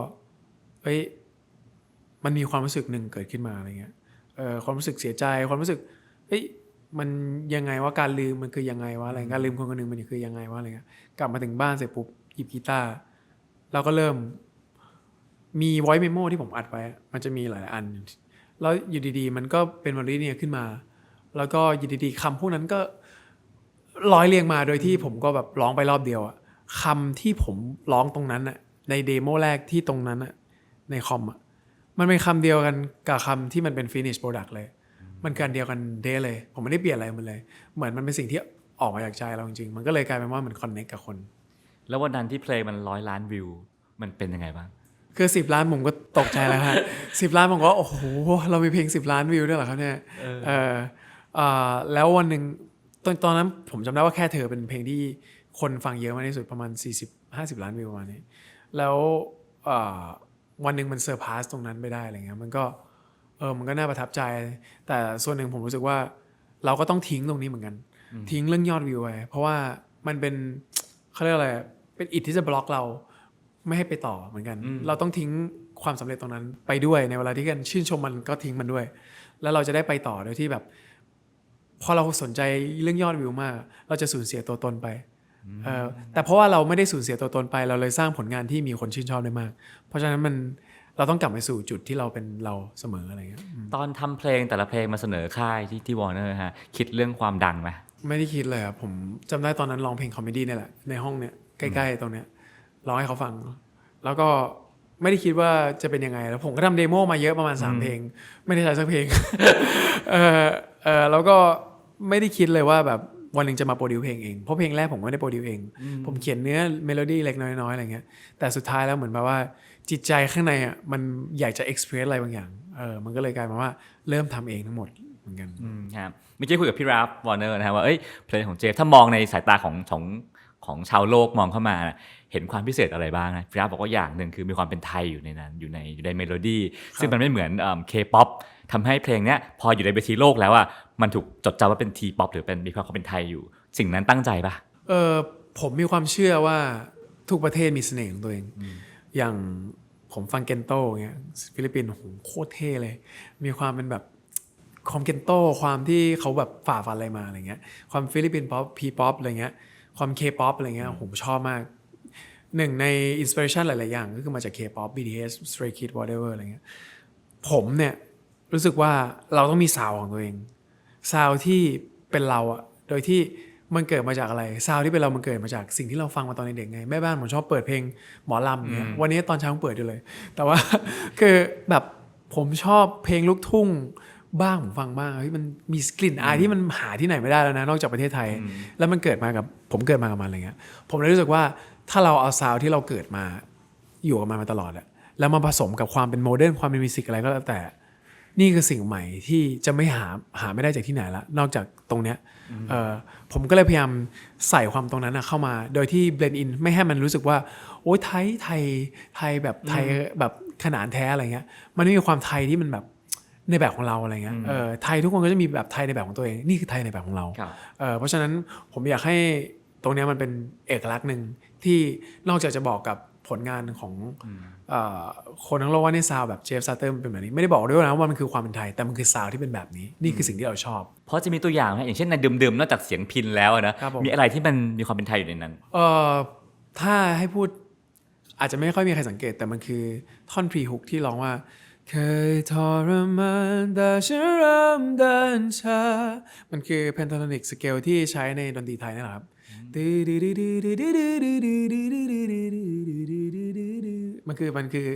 เฮ้ยมันมีความรู้สึกหนึ่งเกิดขึ้นมาอะไรเงี้ยความรู้สึกเสียใจความรู้สึกเฮ้ยมันยังไงว่าการลืมมันคือยังไงวะอะไรการลืมคนคนหนึ่งมันคือยังไงวะอะไรเงี้ยกลับมาถึงบ้านเสร็จปุ๊บหยิบกีตาร์เราก็เริ่มมี voice memo ที่ผมอัดไว้มันจะมีหลายๆอันแล้วอยู่ดีๆมันก็เป็นวันนี้เนี่ยขึ้นมา แล้วก็อยู่ดีๆคำพวกนั้นก็ร้อยเรียงมาโดยที่ผมก็แบบร้องไปรอบเดียวอะคำที่ผมร้องตรงนั้นอะในเดโมแรกที่ตรงนั้นอะในคอมอะมันเป็นคำเดียวกันกับคำที่มันเป็น finish product เลย มันการเดียวกันเดะเลย ผมไม่ได้เปลี่ยนอะไรมันเลย เหมือนมันเป็นสิ่งที่ออกมาจากใจเราจริงๆมันก็เลยกลายเป็นว่ามันคอนเนคกับคน แล้ววันนั้นที่เพลงมัน100 ล้านวิวมันเป็นยังไงบ้าง คือ10 ล้านผมก็ตกใจแล้วฮะ 10 ล้านผมก็โอ้โหเรามีเพลง10 ล้านวิวด้วยเหรอครับเนี่ยแล้ววันหนึ่งตอนนั้นผมจำได้ว่าแค่เธอเป็นเพลงที่คนฟังเยอะมากที่สุดประมาณ40-50 ล้านวิวประมาณนี้แล้ววันหนึ่งมันเซอร์พาสตรงนั้นไปได้อะไรเงี้ยมันก็มันก็น่าประทับใจแต่ส่วนหนึ่งผมรู้สึกว่าเราก็ต้องทิ้งตรงนี้เหมือนกันทิ้งเรื่องยอดวิวไปเพราะว่ามันเป็นเขาเรียกอะไรเป็นอิฐที่จะบล็อกเราไม่ให้ไปต่อเหมือนกันเราต้องทิ้งความสำเร็จตรงนั้นไปด้วยในเวลาที่กันชื่นชมมันก็ทิ้งมันด้วยแล้วเราจะได้ไปต่อโดยที่แบบพอเราสนใจเรื่องยอดวิวมากเราจะสูญเสียตัวตนไปแต่เพราะว่าเราไม่ได้สูญเสียตัวตนไปเราเลยสร้างผลงานที่มีคนชื่นชอบได้มากเพราะฉะนั้นเราต้องกลับไปสู่จุดที่เราเป็นเราเสมออะไรเงี้ย ตอนทำเพลงแต่ละเพลงมาเสนอค่ายที่วอร์เนอร์ฮะคิดเรื่องความดังไหม ไม่ได้คิดเลยครับผมจำได้ตอนนั้นร้องเพลงคอมเมดี้เนี่ยแหละในห้องเนี่ยใกล้ๆตรงเนี้ยร้องให้เขาฟัง แล้วก็ไม่ได้คิดว่าจะเป็นยังไงแล้วผมก็ทำเดโมมาเยอะประมาณ3เพลงไม่ได้ใช้สักเพลง แล้วก็ไม่ได้คิดเลยว่าแบบวันหนึ่งจะมาโปรดิวเพลงเองเพราะเพลงแรกผมไม่ได้โปรดิวเองผมเขียนเนื้อเมโลดี้เล็กน้อยๆอะไรเงี้ยแต่สุดท้ายแล้วเหมือนแบบว่าจิตใจข้างในอ่ะมันอยากจะเอ็กซ์เพรสอะไรบางอย่างมันก็เลยกลายมาว่าเริ่มทำเองทั้งหมดเหมือนกัน ครับเมื่อกี้คุยกับพี่ราฟวอร์เนอร์นะครับว่าเพลงของเจฟถ้ามองในสายตาของชาวโลกมองเข้ามานะเห็นความพิเศษอะไรบ้างนะพี่ราฟบอกว่าอย่างหนึ่งคือมีความเป็นไทยอยู่ในนั้นอยู่ในเมโลดี้ซึ่งมันไม่เหมือนเคป๊อปทำให้เพลงเนี้ยพออยู่ในเวทีโลกแล้วอ่ะมันถูกจดจำว่าเป็นทีป๊อปหรือเป็นมีความเป็นไทยอยู่สิ่งนั้นตั้งใจปะ ผมมีความเชื่อว่าทุกประเทศมีเสน่ห์ของตัวเองอย่างผมฟังเกนโตเงี้ยฟิลิปปินส์โหโคตรเท่เลยมีความเป็นแบบความเกนโตความที่เขาแบบฝ่าฟันอะไรมาอะไรเงี้ยความฟิลิปปินส์ป๊อปพีป๊อปอะไรเงี้ยความเคป๊อปอะไรเงี้ยผมชอบมากหนึ่งในอินสปิเรชันหลายๆอย่างก็คือมาจากเคป๊อป BTS Stray Kids whatever อะไรเงี้ยผมเนี่ยรู้สึกว่าเราต้องมีซาวของตัวเองซาวที่เป็นเราอะโดยที่มันเกิดมาจากอะไรซาวที่เป็นเรามันเกิดมาจากสิ่งที่เราฟังมาตอนเด็กๆไงแม่บ้านผมชอบเปิดเพลงหมอลำเนี่ยวันนี้ตอนเช้าเปิดอยู่เลยแต่ว่า คือแบบผมชอบเพลงลูกทุ่งบ้างผมฟังบ้างมันมีกลิ่นอายที่มันหาที่ไหนไม่ได้แล้วนะนอกจากประเทศไทยแล้วมันเกิดมากับผมเกิดมากับมันอะไรเงี้ยผมเลยรู้สึกว่าถ้าเราเอาซาวที่เราเกิดมาอยู่กับมันมาตลอดอะแล้วมาผสมกับความเป็นโมเดิร์นความเป็นมิวสิกอะไรก็แล้วแต่นี่คือสิ่งใหม่ที่จะไม่หาไม่ได้จากที่ไหนละนอกจากตรงเนี้ยผมก็เลยพยายามใส่ความตรงนั้นเข้ามาโดยที่เบลนด์อินไม่ให้มันรู้สึกว่าโอ๊ยไทยแบบไทยแบบขนานแท้อะไรเงี้ยมันไม่มีความไทยที่มันแบบในแบบของเราอะไรเงี้ยไทยทุกคนก็จะมีแบบไทยในแบบของตัวเองนี่คือไทยในแบบของเราเพราะฉะนั้นผมอยากให้ตรงนี้มันเป็นเอกลักษณ์หนึ่งที่นอกจากจะบอกกับผลงานของคนทั้งโลกว่าในซาวแบบเจฟซาเตอร์มันเป็นแบบนี้ไม่ได้บอกด้วยนะว่ามันคือความเป็นไทยแต่มันคือซาวที่เป็นแบบนี้นี่คือสิ่งที่เราชอบเพราะจะมีตัวอย่างไหมอย่างเช่นในเดิมๆนอกจากเสียงพินแล้วนะมีอะไรที่มันมีความเป็นไทยอยู่ในนั้นถ้าให้พูดอาจจะไม่ค่อยมีใครสังเกตแต่มันคือท่อนพรีฮุกที่ร้องว่าเคยทรมานแต่ฉันเริ่มเดินช้ามันคือเพนทาโทนิกสเกลที่ใช้ในดนตรีไทยนี่แหละครับมันคือ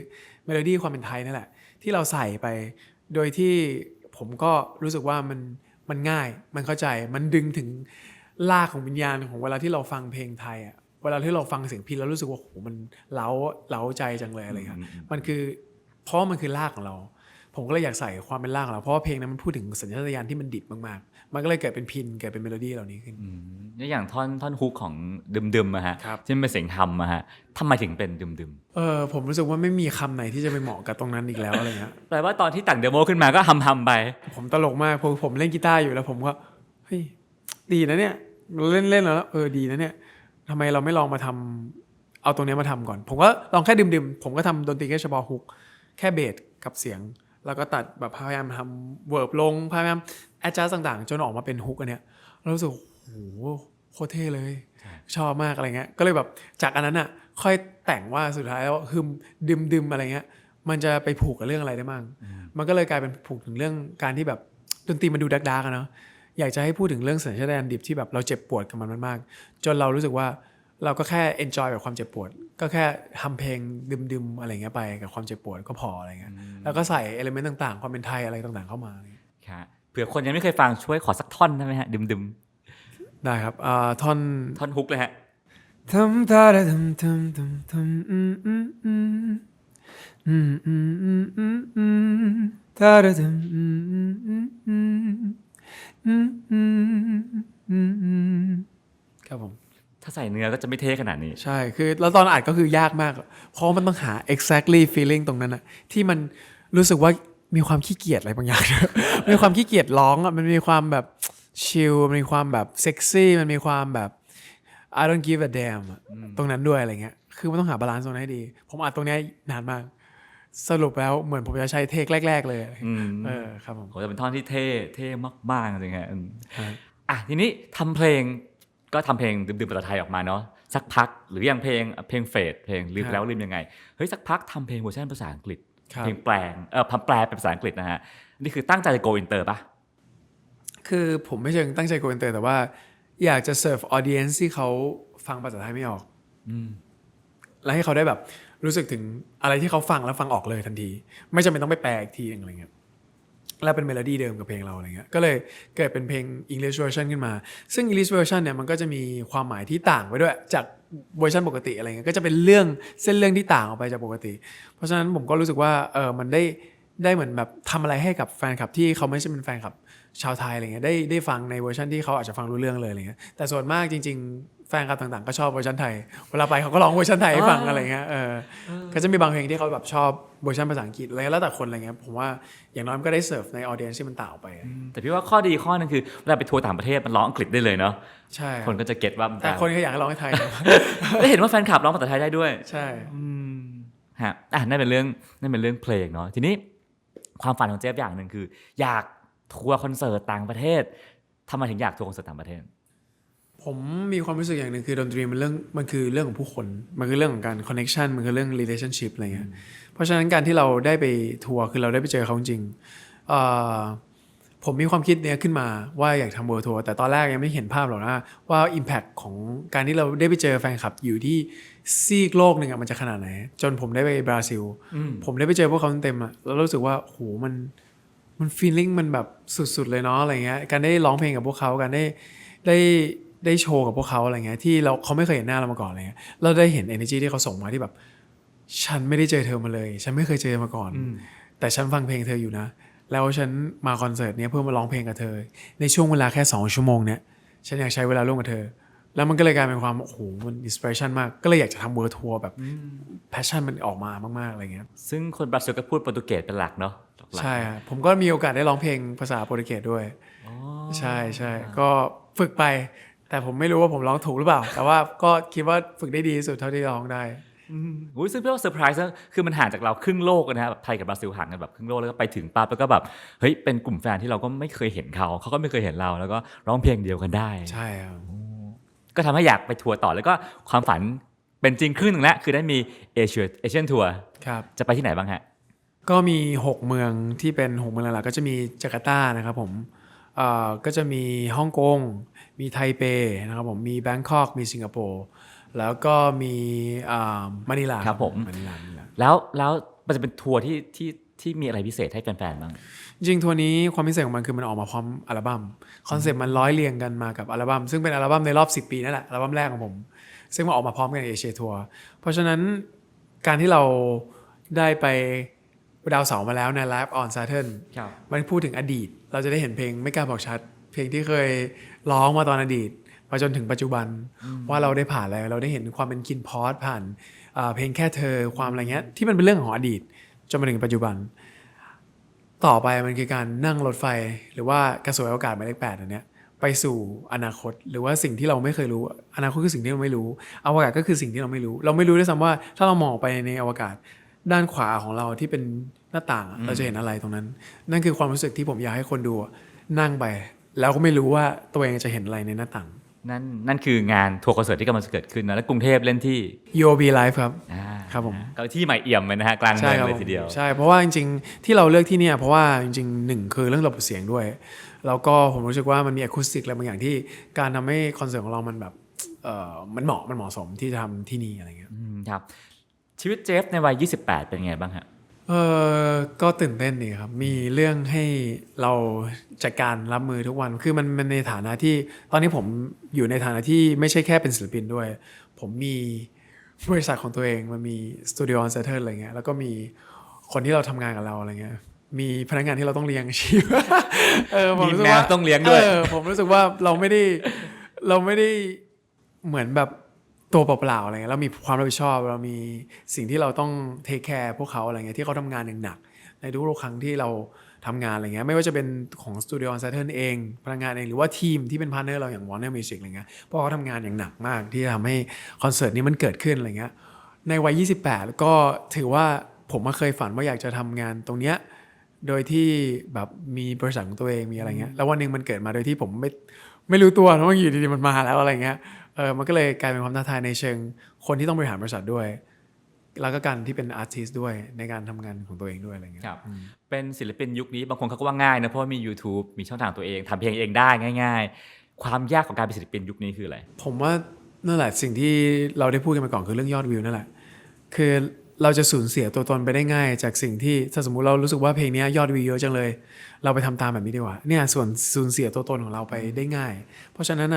เมโลดี้ความเป็นไทยนั่นแหละที่เราใส่ไปโดยที่ผมก็รู้สึกว่า มันง่ายมันเข้าใจมันดึงถึงรากของวิญญาณของเวลาที่เราฟังเพลงไทยอ่ะเวลาที่เราฟังเสียงพิณแล้วรู้สึกว่าโหมันเล้าใจจังเลยอะไรเงี้ยมันคือเพราะมันคือรากของเรา ผมก็เลยอยากใส่ความเป็นรากของเราเพราะว่าเพลงนั้นมันพูดถึงสัญชาตญาณที่มันดิบมากๆมันก็เลยเกิดเป็นพิณเกิดเป็นเมโลดี้เหล่านี้ขึ้น นี่อย่างท่อนฮุกของดึมๆอะฮะ ครับ ที่มันเป็นเสียงทำอะฮะทำไมถึงเป็นดึม ผมรู้สึกว่าไม่มีคำไหนที่จะไปเหมาะกับตรงนั้นอีกแล้วอะไรเงี้ย ๆแปลว่าตอนที่แต่งเดโมขึ้นมาก็ทำไป ผมตลกมากผมเล่นกีตาร์อยู่แล้วผมก็เฮ้ยดีนะเนี่ยเล่นแล้วดีนะเนี่ยทำไมเราไม่ลองมาทำเอาตรงเนี้ยมาทำก่อน ผมก็ลองแค่ดื่มผมก็ทำดนตรีแค่เฉพาะฮุกแค่เบสกับเสียง แล้วก็ตัดแบบพยายามทำเวิร์บลงพยายามแอดจัสต่างๆจนออกมาเป็นฮุกอันเนี้ยแล้วรู้สึกโอ้โหโคตรเท่เลย ชอบมากอะไรเงี้ยก็เลยแบบจากอันนั้นอ่ะค่อยแต่งว่าสุดท้ายแล้วฮึมดึมอะไรเงี้ยมันจะไปผูกกับเรื่องอะไรได้บ้างมันก็เลยกลายเป็นผูกถึงเรื่องการที่แบบดนตรีมันดูดักๆอะเนาะอยากจะให้พูดถึงเรื่องสัญชาตญาณดิบที่แบบเราเจ็บปวดกับมันมากๆจนเรารู้สึกว่าเราก็แค่ enjoy กับความเจ็บปวดก็แค่ทำเพลงดึมๆอะไรเงี้ยไปกับความเจ็บปวดก็พออะไรเงี้ยแล้วก็ใส่เอลิเมนต์ต่างๆความเป็นไทยอะไรต่างๆเข้ามา ครับเผื่อคนยังไม่เคยฟังช่วยขอสักท่อนได้ไหมฮะดึม ได้ครับท่อน ๆท่อนฮุกเลยฮะ ทำตาดทำตาดครับผม ถ้าใส่เนื้อก็จะไม่เท่ขนาดนี้ ใช่คือแล้วตอนอัดก็คือยากมากเพราะมันต้องหา exactly feeling ตรงนั้นอะที่มันรู้สึกว่ามีความขี้เกียจอะไรบางอย่าง มีความขี้เกียจร้องอะมันมีความแบบชิลมันมีความแบบเซ็กซี่มันมีความแบบ I don't give a damn อะตรงนั้นด้วยอะไรเงี้ยคือมันต้องหาบาลานซ์ตรงนั้นให้ดีผมอัดตรงเนี้ยนานมากสรุปแล้วเหมือนผมจะใช้เทคแรกๆเลยครับผม โหจะเป็นท่อนที่เท่มากๆจริงๆฮะครับ ทีนี้ทำเพลงก็ทำเพลงดื่มๆภาษาไทยออกมาเนาะสักพักหรืออย่างเพลงเฟดเพลงลืมแล้วลืมยังไงเฮ้ยสักพักทำเพลงเวอร์ชันภาษาอังกฤษ ครับ เพลงแปลงแปลเป็นภาษาอังกฤษนะฮะนี่คือตั้งใจจะ go inter ป่ะ คือผมไม่เชิงตั้งใจโกอินเตอร์แต่ว่าอยากจะเสิร์ฟออเดียนซ์ที่เขาฟังภาษาไทยไม่ออกแล้วให้เขาได้แบบรู้สึกถึงอะไรที่เขาฟังแล้วฟังออกเลยทันที ไม่จำเป็นต้องไปแปลอีกทีนึงอะไรเงี้ยแล้วเป็นเมโลดี้เดิมกับเพลงเราอะไรเงี้ยก็เลยเกิดเป็นเพลง English version ขึ้นมา ซึ่ง English version เนี่ยมันก็จะมีความหมายที่ต่างไปด้วยจากเวอร์ชันปกติอะไรเงี้ยก็จะเป็นเรื่องเส้นเรื่องที่ต่างออกไปจากปกติ เพราะฉะนั้นผมก็รู้สึกว่ามันได้เหมือนแบบทำอะไรให้กับแฟนคลับที่เขาไม่ใช่เป็นแฟนคลับชาวไทยอะไรเงี้ยได้ฟังในเวอร์ชันที่เขาอาจจะฟังรู้เรื่องเลยอะไรเงี้ยแต่ส่วนมากจริงๆแฟนคลับต่างๆก็ชอบเวอร์ชันไทยเวลาไปเขาก็ร้องเวอร์ชันไทยให้ฟังอะไรเงี้ยก็จะมีบางเพลงที่เขาแบบชอบเวอร์ชันภาษาอังกฤษอะไรแล้วแต่คนอะไรเงี้ยผมว่าอย่างน้อยมันก็ได้เสิร์ฟในออเดียนที่มันต่างออกไป แต่พี่ว่าข้อดีข้อนึงคือเวลาไปทัวร์ต่างประเทศมันร้องอังกฤษได้เลยเนาะ ใช่ คนก็จะเก็ตว่า แต่คนก็อยากให้ร้องให้ไทย ได้เห็นว่าแฟนคลับร้องภาษาไทยได้ด้วย ใช่ ฮะนั่นเป็นเรื่องเพลงเนาะทีนี้ความฝันของเจฟอย่างหนึ่งคือ อยากทัวร์คอนเสิร์ตต่างประเทศทำไมถึงอยากทัวร์คอนเสิร์ตต่างประเทศ ผมมีความรู้สึกอย่างหนึ่งคือดนตรีมันคือเรื่องของผู้คนมันคือเรื่องของการคอนเนคชันมันคือเรื่อง relationship อะไรเงี้ยเพราะฉะนั้นการที่เราได้ไปทัวร์คือเราได้ไปเจอเขาจริงผมมีความคิดเนี้ยขึ้นมาว่าอยากทำเวิลด์ทัวร์แต่ตอนแรกยังไม่เห็นภาพหรอกนะว่า impact ของการที่เราได้ไปเจอแฟนคลับอยู่ที่ซีกโลกหนึ่งมันจะขนาดไหนจนผมได้ไปบราซิลผมได้ไปเจอพวกเขาเต็มแล้วรู้สึกว่าโหมัน feeling มันแบบสุดๆเลยเนาะอะไรเงี้ยการได้ร้องเพลงกับพวกเขาการได้โชว์กับพวกเขาอะไรเงี้ยที่เขาไม่เคยเห็นหน้าเรามาก่อนอะไรเงี้ยเราได้เห็น energy ที่เขาส่งมาที่แบบฉันไม่ได้เจอเธอมาเลยฉันไม่เคยเจอมาก่อนแต่ฉันฟังเพลงเธออยู่นะแล้วฉันมาคอนเสิร์ตเนี้ยเพื่อมาร้องเพลงกับเธอในช่วงเวลาแค่2 ชั่วโมงเนี่ยฉันอยากใช้เวลาร่วมกับเธอแล้วมันก็เลยกลายเป็นความโอ้โหมัน inspiration มากก็เลยอยากจะทำเวิร์ทัวร์แบบ passion มันออกมามากๆอะไรเงี้ย ซึ่งคนบราซิลก็พูดโปรตุเกสเป็นหลักเนาะใช่ครับผมก็มีโอกาสได้ร้องเพลงภาษาโปรตุเกสด้วยใช่ก็ฝึกไปแต่ผมไม่รู้ว่าผมร้องถูกหรือเปล่า แต่ว่าก็คิดว่าฝึกได้ดีที่สุดเท่าที่ร้องได้ ซึ่งพี่ว่าเซอร์ไพรส์นะคือมันห่างจากเราครึ่งโลกนะฮะแบบไทยกับบราซิลห่างกันแบบครึ่งโลกแล้วก็ไปถึงปั๊บแล้วก็แบบเฮ้ยเป็นกลุ่มแฟนที่เราก็ไม่เคยเห็นเขาก็ไม่เคยเห็นเราแล้วก็ร้องเพลงเดียวกันได้ใช่ครับก็ทำให้อยากไปทัวร์ต่อแล้วก็ความฝันเป็นจริงครึ่งหนึ่งแล้วคือได้มีเอเชียนทัวร์จะไปที่ไหนบ้างฮะก็มี6เมืองที่เป็น6เมืองหลักๆก็จะมีจาการ์ตานะครับผมก็จะมีฮ่องกงมีไทเปนะครับผมมีแบงคอกมีสิงคโปร์แล้วก็มีมะนิลาครับผมมะนิลาแล้วมันจะเป็นทัวร์ที่ ที่มีอะไรพิเศษให้แฟนๆบ้างจริงทัวร์นี้ความพิเศษของมันคือมันออกมาพร้อมอัลบั้มคอนเซปต์มันร้อยเรียงกันมากับอัลบั้มซึ่งเป็นอัลบั้มในรอบ10 ปีนั่นแหละอัลบั้มแรกของผมซึ่งมันออกมาพร้อมกันในเอเชียทัวร์เพราะฉะนั้นการที่เราได้ไปดาวเสาร์มาแล้วใน Live on Saturn มันพูดถึงอดีตเราจะได้เห็นเพลงไม่กล้าบอกชัดเพลงที่เคยร้องมาตอนอดีตมาจนถึงปัจจุบันว่าเราได้ผ่านอะไรเราได้เห็นความเป็นคินพอสผ่านเพลงแค่เธอความอะไรเงี้ยที่มันเป็นเรื่องของอดีตจนมาถึงปัจจุบันต่อไปมันคือการนั่งรถไฟหรือว่ากระสวยอากาศหมายเลข 8อันเนี้ยไปสู่อนาคตหรือว่าสิ่งที่เราไม่เคยรู้อนาคตคือสิ่งที่เราไม่รู้อวกาศก็คือสิ่งที่เราไม่รู้ด้วยซ้ำว่าถ้าเรามองไปในอวกาศด้านขวาของเราที่เป็นหน้าต่างเราจะเห็นอะไรตรงนั้นนั่นคือความรู้สึกที่ผมอยากให้คนดูนั่งไปแล้วก็ไม่รู้ว่าตัวเองจะเห็นอะไรในหน้าต่างนั่นคืองานทัวร์คอนเสิร์ตที่กำลังจะเกิดขึ้นนะและกรุงเทพเล่นที่ UOB Live ครับครับผมก็ที่ใหม่เอี่ยมเลยนะฮะกลางเมืองเลยทีเดียวใช่เพราะว่าจริงๆที่เราเลือกที่เนี่ยเพราะว่าจริงๆหนึ่งคือเรื่องระบบเสียงด้วยแล้วก็ผมรู้สึกว่ามันมีอะคูสติกอะไรบางอย่างที่การทำให้คอนเสิร์ตของเรามันแบบมันเหมาะสมที่จะทำที่นี่อะไรเงี้ยครับชีวิตเจฟในวัย28เป็นไงบ้างฮะก็ตื่นเต้นดีครับมีเรื่องให้เราจัดการรับมือทุกวันคือมันในฐานะที่ตอนนี้ผมอยู่ในฐานะที่ไม่ใช่แค่เป็นศิลปินด้วยผมมีบริษัทของตัวเองมันมีสตูดิโอออนเซอร์เทิร์นอะไรเงี้ยแล้วก็มีคนที่เราทำงานกับเราอะไรเงี้ยมีพนักงานที่เราต้องเลี้ยงชีพผมรู้สึกว่าต้องเลี้ยงด้วยผมรู้สึกว่าเราไม่ได้เหมือนแบบตัวเปล่าๆอะไรเงี้ยเรามีความรับผิดชอบเรามีสิ่งที่เราต้องเทคแคร์พวกเขาอะไรเงี้ยที่เขาทำงานอย่างหนักในทุกครั้งที่เราทำงานอะไรเงี้ยไม่ว่าจะเป็นของ Studio on Saturn เองพนักงานเองหรือว่าทีมที่เป็นพาร์ทเนอร์เราอย่าง Warner Music อะไรเงี้ยเพราะเขาทำงานอย่างหนักมากที่จะทำให้คอนเสิร์ตนี้มันเกิดขึ้นอะไรเงี้ยในวัย28ก็ถือว่าผมเคยฝันว่าอยากจะทำงานตรงเนี้ยโดยที่แบบมีบริษัทของตัวเองมีอะไรเงี้ยแล้ววันนึงมันเกิดมาโดยที่ผมไม่รู้ตัวนะว่าอยู่ดีๆมันมาแล้วอะไรเงี้ยมันก็เลยกลายเป็นความท้าทายในเชิงคนที่ต้องบริหารบริษัทด้วยแล้วก็การที่เป็นอาร์ติสต์ด้วยในการทำงานของตัวเองด้วยอะไรเงี้ยครับเป็นศิลปินยุคนี้บางคนเขาก็ว่าง่ายนะเพราะว่ามี YouTube มีช่องทางตัวเองทำเพลงเองได้ง่ายๆความยากของการเป็นศิลปินยุคนี้คืออะไรผมว่านั่นแหละสิ่งที่เราได้พูดกันมาก่อนคือเรื่องยอดวิวนั่นแหละคือเราจะสูญเสียตัวตนไปได้ง่ายจากสิ่งที่ถ้าสมมุติเรารู้สึกว่าเพลงนี้ยอดวิวเยอะจังเลยเราไปทำตามแบบนี้ดีกว่าเนี่ยส่วนสูญเสียตัวตนของเราไปได้ง่ายเพราะฉะนั้น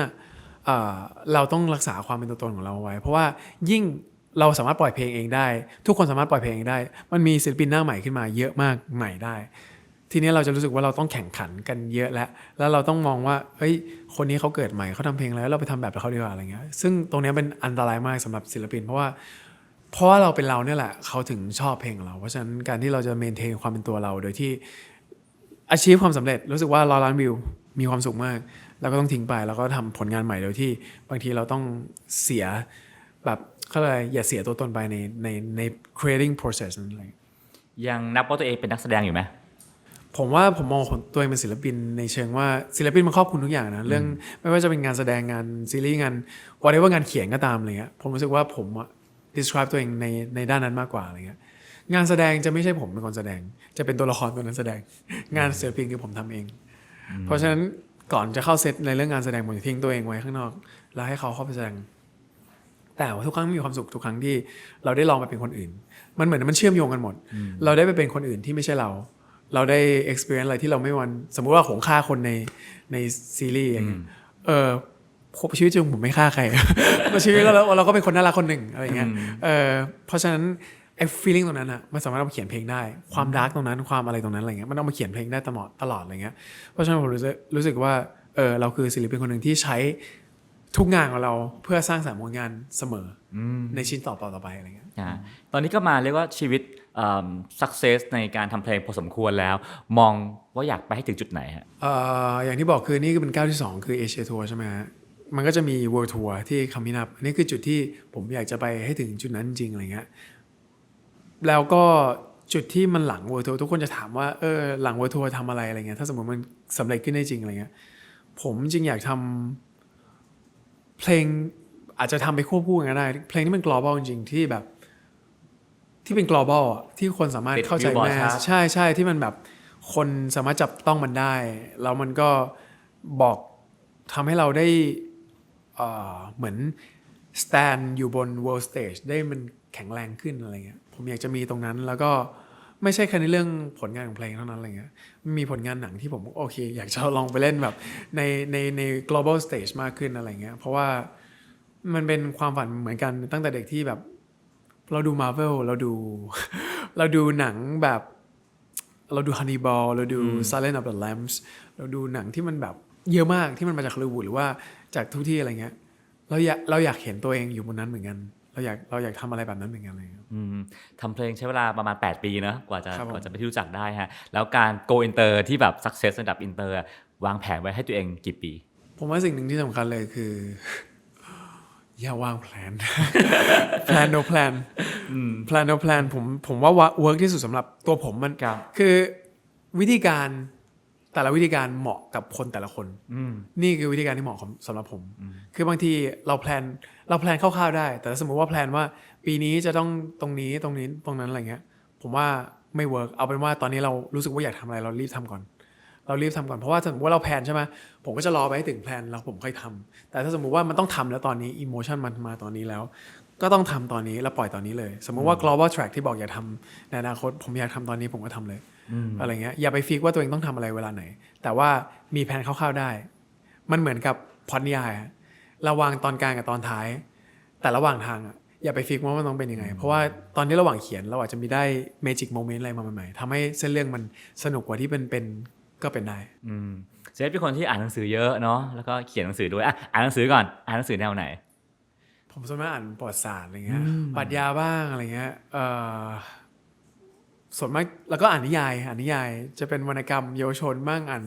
เราต้องรักษาความเป็นตัวตนของเราไว้เพราะว่ายิ่งเราสามารถปล่อยเพลงเองได้ทุกคนสามารถปล่อยเพลงเองได้มันมีศิลปินหน้าใหม่ขึ้นมาเยอะมากใหม่ได้ทีนี้เราจะรู้สึกว่าเราต้องแข่งขันกันเยอะแล้วเราต้องมองว่าเฮ้ยคนนี้เขาเกิดใหม่เขาทำเพลงแล้วเราไปทำแบบเขาดีกว่าอะไรเงี้ยซึ่งตรงนี้เป็นอันตรายมากสำหรับศิลปินเพราะว่าเราเป็นเราเนี่ยแหละเขาถึงชอบเพลงเราเพราะฉะนั้นการที่เราจะเมนเทนความเป็นตัวเราโดยที่achieve ความสำเร็จรู้สึกว่า100 ล้านวิวมีความสุขมากแล้วก็ต้องทิ้งไปแล้วก็ทำผลงานใหม่โดยที่บางทีเราต้องเสียแบบเขาเลยอย่าเสียตัวตนไปใน creating process นั่นเองยังนับว่าตัวเองเป็นนักแสดงอยู่ไหมผมว่าผมมองตัวเองเป็นศิลปินในเชิงว่าศิลปินมันครอบคลุมทุกอย่างนะเรื่องไม่ว่าจะเป็นงานแสดงงานซีรีส์งานwhatever งานเขียนก็ตามอะไรเงี้ยผมรู้สึกว่าผม describe ตัวเองในด้านนั้นมากกว่าอะไรเงี้ยงานแสดงจะไม่ใช่ผมเป็นคนแสดงจะเป็นตัวละครตัวนั้นแสดงงานศิลปินคือผมทำเองเพราะฉะนั้นก่อนจะเข้าเซตในเรื่องงานแสดงผมจะทิ้งตัวเองไว้ข้างนอกแล้วให้เขาเข้าไปแสดงแต่ทุกครั้งมีความสุขทุกครั้งที่เราได้ลองไปเป็นคนอื่นมันเหมือนมันเชื่อมโยงกันหมดเราได้ไปเป็นคนอื่นที่ไม่ใช่เราได้ experience อะไรที่เราไม่วันสมมุติว่าผมฆ่าคนในซีรีส์อย่างเงี้ยชีวิตจริงผมไม่ฆ่าใครชีวิตเราก็เป็นคนน่ารักคนหนึ่งอะไรเงี้ยเพราะฉะนั้นไอ้ feeling ตรงนั้นอ่ะมันสามารถเอามาเขียนเพลงได้ความดาร์กตรงนั้นความอะไรตรงนั้นอะไรเงี้ยมันเอามาเขียนเพลงได้ตลอดอะไรเงี้ยเพราะฉะนั้นผมรู้สึกว่าเราคือศิลปินคนหนึ่งที่ใช้ทุกงานของเราเพื่อสร้างสรรค์ผลงานเสมอในชิ้นต่อไปอะไรเงี้ยตอนนี้ก็มาเรียกว่าชีวิตsuccess ในการทำเพลงพอสมควรแล้วมองว่าอยากไปให้ถึงจุดไหนฮะอย่างที่บอกคือนี่คือเป็นก้าวที่2คือเอเชียทัวร์ใช่ไหมฮะมันก็จะมี World Tour ที่คัมมิ่งอัพอันนี้คือจุดที่ผมอยากจะไปให้ถึงจุดนั้นจริงอะไรเงี้ยแล้วก็จุดที่มันหลัง World Tour ทุกคนจะถามว่าหลัง World Tour ทำอะไรเงี้ยถ้าสมมติมันสำเร็จขึ้นได้จริงอะไรเงี้ยผมจริงอยากทำเพลงอาจจะทำไปควบคู่กันได้เพลงที่มัน global จริงๆที่แบบที่เป็น global อ่ะที่คนสามารถเข้าใจแมสใช่ที่มันแบบคนสามารถจับต้องมันได้แล้วมันก็บอกทำให้เราได้เหมือน stand อยู่บน world stage ได้มันแข็งแรงขึ้นอะไรเงี้ยผมอยากจะมีตรงนั้นแล้วก็ ไม่ใช่แค่ในเรื่องผลงานของเพลงเท่านั้นอะไรเงี้ยมีผลงานหนังที่ผมโอเคอยากจะลองไปเล่นแบบใน global stage มากขึ้นอะไรเงี้ยเพราะว่ามันเป็นความฝันเหมือนกันตั้งแต่เด็กที่แบบเราดู Marvel เราดู เราดูหนังแบบเราดู Hannibal เราดู Silence of the Lambs เราดูหนังที่มันแบบเยอะมากที่มันมาจากฮอลลีวูดหรือว่าจากทุกที่อะไรเงี้ยเราอยากเห็นตัวเองอยู่บนนั้นเหมือนกันเราอยากทำอะไรแบบนั้นเหมือนกันเลยครับ ทำเพลงใช้เวลาประมาณ8 ปีนะกว่าจะ ครับผม กว่าจะไปนที่รู้จักได้ฮะแล้วการ go inter ที่แบบ success ระดับ inter วางแผนไว้ให้ตัวเองกี่ปี ผมว่าสิ่งหนึ่งที่สำคัญเลยคือ อย่าวางแผน plan no plan plan no plan ผมว่า work ที่สุดสำหรับตัวผมมัน ครับ คือวิธีการแต่ละวิธีการเหมาะกับคนแต่ละคน นี่คือวิธีการที่เหมาะสำหรับผม คือบางทีเราแพลนคร่าวๆได้ แต่ถ้าสมมติว่าแพลนว่าปีนี้จะต้องตรงนี้ตรงนั้นอะไรเงี้ย ผมว่าไม่ work เอาเป็นว่าตอนนี้เรารู้สึกว่าอยากทำอะไรเรารีบทำก่อน เพราะว่าสมมติว่าเราแพลนใช่ไหมผมก็จะรอไปให้ถึงแพลนแล้วผมค่อยทำแต่ถ้าสมมติว่ามันต้องทำแล้วตอนนี้อิโมชันมันมาตอนนี้แล้ว ก็ต้องทำตอนนี้แล้วปล่อยตอนนี้เลย สมมติว่า global track ที่บอกอยากทำในอนาคตผมอยากทำตอนนี้ผมก็ทำเลยอะไรเงี้ยอย่าไปฟิกว่าตัวเองต้องทำอะไรเวลาไหน แต่ว่ามีแผนคร่าวๆได้ มันเหมือนกับพล็อตนิยายอะเราวางตอนกลางกับตอนท้าย แต่ระหว่างทางอะอย่าไปฟิกว่ามันต้องเป็นยังไง เพราะว่าตอนที่ระหว่างเขียนเราอาจจะมีได้ magic moment อะไรมาใหม่ๆทำให้เส้นเรื่องมันสนุกกว่าที่เป็นก็เป็นได้ เจฟเป็นคนที่อ่านหนังสือเยอะเนาะแล้วก็เขียนหนังสือด้วยอ่านหนังสือก่อนอ่านหนังสือแนวไหน ผมส่วนมากอ่านประวัติศาสตร์อะไรเงี้ยปรัชญาบ้างอะไรเงี้ยส่วนมากแล้วก็อ่านนิยายจะเป็นวรรณกรรมเยาวชนบ้างอ่าน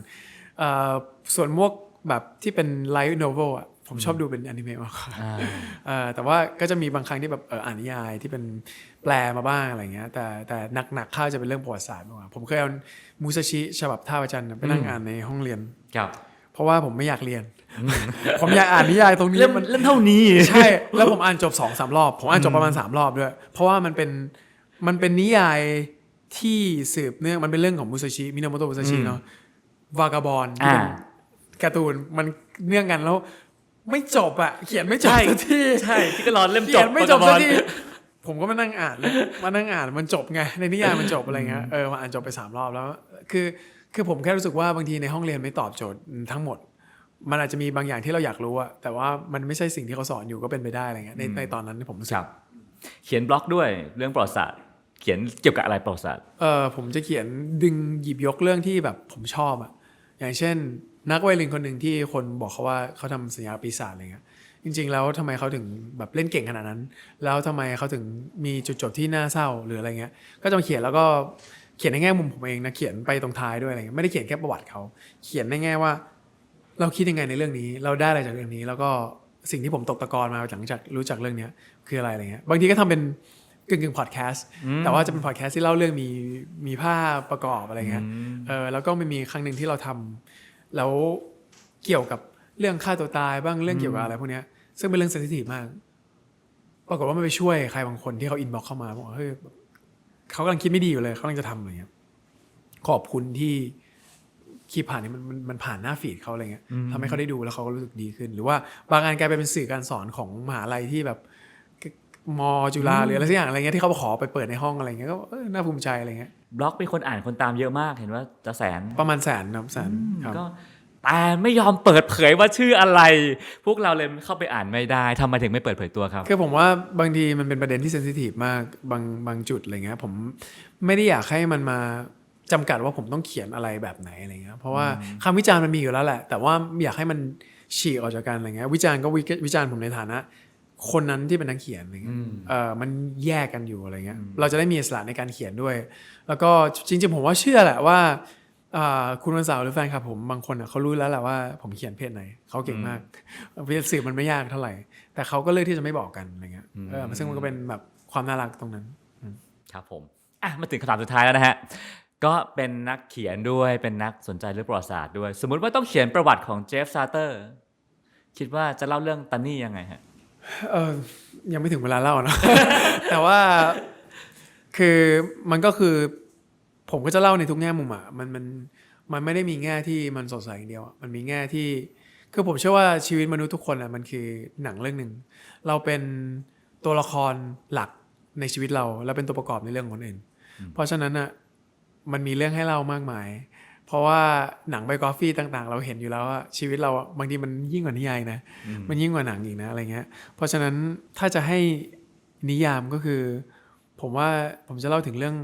ส่วนพวกแบบที่เป็นไลท์โนเวลอ่ะผมชอบดูเป็นอนิเมะมากกว่าแต่ว่าก็จะมีบางครั้งที่แบบอ่านนิยายที่เป็นแปลมาบ้างอะไรเงี้ยแต่หนักๆข้าวจะเป็นเรื่องประวัติศาสตร์มากกว่าผมเคยเอามูซาชิฉบับท่าพระจันทร์ไปนั่งอ่านในห้องเรียน ครับ เพราะว่าผมไม่อยากเรียน ผมอยากอ่านนิยายตรงนี้ เล่มเท่านี้ ใช่ แล้วผมอ่านจบ 2-3 รอบ ผมอ่านจบประมาณ3 รอบด้วย เพราะว่ามันเป็นนิยายที่สืบเนื่องมันเป็นเรื่องของมุซาชิมินาโมโตะมุซาชิเนาะวากาบอลที่เป็นการ์ตูนมันเนื่องกันแล้วไม่จบอะเขียนไม่จบสักที ใช่ที่ก็รอเล่มจ เขีย บ นไม่จบสักทีผมก็มานั่งอ่านเลยมานั่งอ่านมันจบไงในนิยายมันจบอะไรเงี้ยมาอ่านจบไป3 รอบแล้วคือผมแค่รู้สึกว่าบางทีในห้องเรียนไม่ตอบโจทย์ทั้งหมดมันอาจจะมีบางอย่างที่เราอยากรู้อะแต่ว่ามันไม่ใช่สิ่งที่เขาสอนอยู่ก็เป็นไปได้อะไรเงี้ยในตอนนั้นที่ผมรู้สึก เขียนบล็อกด้วยเรื่องประวัติศาสตร์เขียนเกี่ยวกับอะไรประวัติศาสตร์ ผมจะเขียนหยิบยกเรื่องที่แบบผมชอบอะอย่างเช่นนักไวโอลินคนหนึ่งที่คนบอกเขาว่าเขาทำสัญญาปีศาจอะไรเงี้ยจริงๆแล้วทำไมเขาถึงแบบเล่นเก่งขนาดนั้นแล้วทำไมเขาถึงมีจุดจบที่น่าเศร้าหรืออะไรเงี้ยก็จะมาเขียนแล้วก็เขียนในแง่มุมผมเองนะเขียนไปตรงท้ายด้วยอะไรเงี้ยไม่ได้เขียนแค่ประวัติเขาเขียนในแง่ว่าเราคิดยังไงในเรื่องนี้เราได้อะไรจากเรื่องนี้แล้วก็สิ่งที่ผมตกตะกอนมาหลังจากรู้จักเรื่องนี้คืออะไรเงี้ยบางทีก็ทำเป็นกึ่งพอดแคสต์แต่ว่าจะเป็นพอดแคสต์ที่เล่าเรื่องมีภาพประกอบอะไรเงี้ยแล้วก็ไม่มีครั้งหนึ่งที่เราทำแล้วเกี่ยวกับเรื่องฆ่าตัวตายบ้างเรื่องเกี่ยวกับอะไรพวกเนี้ยซึ่งเป็นเรื่องเซนซิทีฟมากปรากฏว่ามันไปช่วยใครบางคนที่เขาอินบ็อกเข้ามาบอกเฮ้ยเขากำลังคิดไม่ดีอยู่เลยเขากำลังจะทำอะไรเงี้ยขอบคุณที่คีย์ผ่านนี้มันผ่านหน้าฟีดเขาอะไรเงี้ยทำให้เขาได้ดูแล้วเขาก็รู้สึกดีขึ้นหรือว่าบางงานกลายเป็นสื่อการสอนของมหาลัยที่แบบมจุฬาหรืออะไรสักอย่างอะไรเงี้ยที่เขาขอไปเปิดในห้องอะไรเงี้ยก็น่าภูมิใจอะไรเงี้ย บล็อกมีคนอ่านคนตามเยอะมากเห็นว่าจะแสน ประมาณแสนครับแสนครับ ก็แต่ไม่ยอมเปิดเผยว่าชื่ออะไร พวกเราเลยเข้าไปอ่านไม่ได้ทำไมถึงไม่เปิดเผยตัวครับ คือผมว่าบางทีมันเป็นประเด็นที่เซนซิทีฟมากบางจุดอะไรเงี้ยผมไม่ได้อยากให้มันมาจำกัดว่าผมต้องเขียนอะไรแบบไหนอะไรเงี้ยเพราะว่าคำวิจารณ์มันมีอยู่แล้วแหละแต่ว่าอยากให้มันฉีกออกจากกันอะไรเงี้ยวิจารณ์ก็วิจารณ์ผมในฐานะคนนั้นที่เป็นนักเขียนอะไรเงี้ยมันแยกกันอยู่อะไรเงี้ยเราจะได้มีอิสระในการเขียนด้วยแล้วก็จริงๆผมว่าเชื่อแหละว่าคุณวันเสาร์หรือแฟนคลับผมบางคนเขารู้แล้วแหละว่าผมเขียนเพจไหนเขาเก่งมากเพจสื่อมันไม่ยากเท่าไหร่แต่เขาก็เลือกที่จะไม่บอกกันอะไรเงี้ยซึ่งมันก็เป็นแบบความน่ารักตรงนั้นครับผมมาถึงคำถามสุดท้ายแล้วนะฮะก็เป็นนักเขียนด้วยเป็นนักสนใจเรื่องประวัติศาสตร์ด้วยสมมุติว่าต้องเขียนประวัติของเจฟซาเตอร์คิดว่าจะเล่าเรื่องตันนี่ยังไงฮะยังไม่ถึงเวลาเล่านะ แต่ว่าคือมันก็คือผมก็จะเล่าในทุกแง่มุมอ่ะมันไม่ได้มีแง่ที่มันสดใสอย่างเดียวมันมีแง่ที่คือผมเชื่อว่าชีวิตมนุษย์ทุกคนอ่ะมันคือหนังเรื่องหนึ่งเราเป็นตัวละครหลักในชีวิตเราและเป็นตัวประกอบในเรื่องคนอื่นเพราะฉะนั้นอ่ะ มันมีเรื่องให้เล่ามากมายเพราะว่าหนังไบโอฟรีต่างๆเราเห็นอยู่แล้วว่าชีวิตเราบางทีมันยิ่งกว่านิยายนะมันยิ่งกว่าหนังอีกนะอะไรเงี้ยเพราะฉะนั้นถ้าจะให้นิยามก็คือผมว่าผมจะเล่าถึงเรื่อง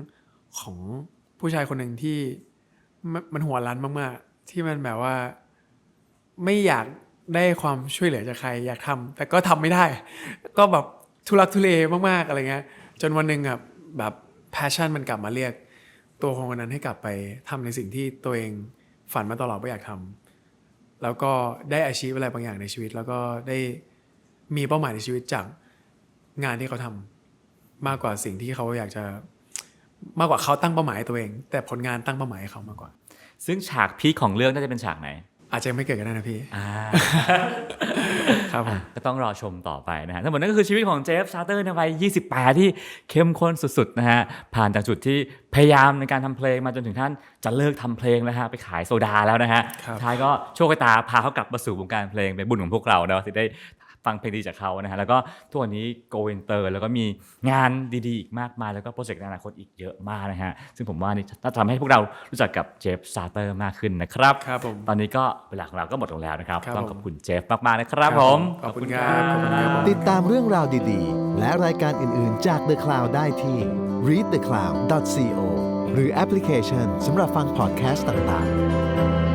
ของผู้ชายคนหนึ่งที่มันหัวรั้นมากๆที่มันแบบว่าไม่อยากได้ความช่วยเหลือจากใครอยากทำแต่ก็ทำไม่ได้ก็แบบทุลักทุเลมากๆอะไรเงี้ยจนวันหนึ่งอ่ะแบบ passion มันกลับมาเรียกตัวคนนั้นให้กลับไปทำในสิ่งที่ตัวเองฝันมาตลอดว่าอยากทำแล้วก็ได้อาชีพอะไรบางอย่างในชีวิตแล้วก็ได้มีเป้าหมายในชีวิตจากงานที่เขาทำมากกว่าสิ่งที่เขาอยากจะมากกว่าเขาตั้งเป้าหมายให้ตัวเองแต่ผลงานตั้งเป้าหมายให้เขามากกว่าซึ่งฉากพีคของเรื่องน่าจะเป็นฉากไหนอาจจะไม่เกิดกันได้นะพี่ครับผมก็ต้องรอชมต่อไปนะฮะทั้งหมดนั่นก็คือชีวิตของเจฟซาเตอร์ในวัย28ที่เข้มข้นสุดๆนะฮะผ่านจากจุดที่พยายามในการทำเพลงมาจนถึงท่านจะเลิกทำเพลงแล้วฮะไปขายโซดาแล้วนะฮะท้ายก็โชคชะตาพาเขากลับมาสู่วงการเพลงเป็นบุญของพวกเราเนาะที่ได้ฟังเพลงดีจากเขานะฮะแล้วก็ทุกวันนี้โกอินเตอร์แล้วก็มีงานดีๆอีกมากมายแล้วก็โปรเจกต์ในอนาคตอีกเยอะมากนะฮะซึ่งผมว่านี่จะทำให้พวกเรารู้จักกับเจฟซาเตอร์มากขึ้นนะครับครับผมตอนนี้ก็เวลาของเราก็หมดลงแล้วนะครับต้องขอบคุณเจฟมากๆนะครับผมขอบคุณครับติดตามเรื่องราวดีๆและรายการอื่นๆจาก The Cloud ได้ที่ readthecloud.co หรือแอปพลิเคชันสำหรับฟังพอดแคสต์ต่างๆ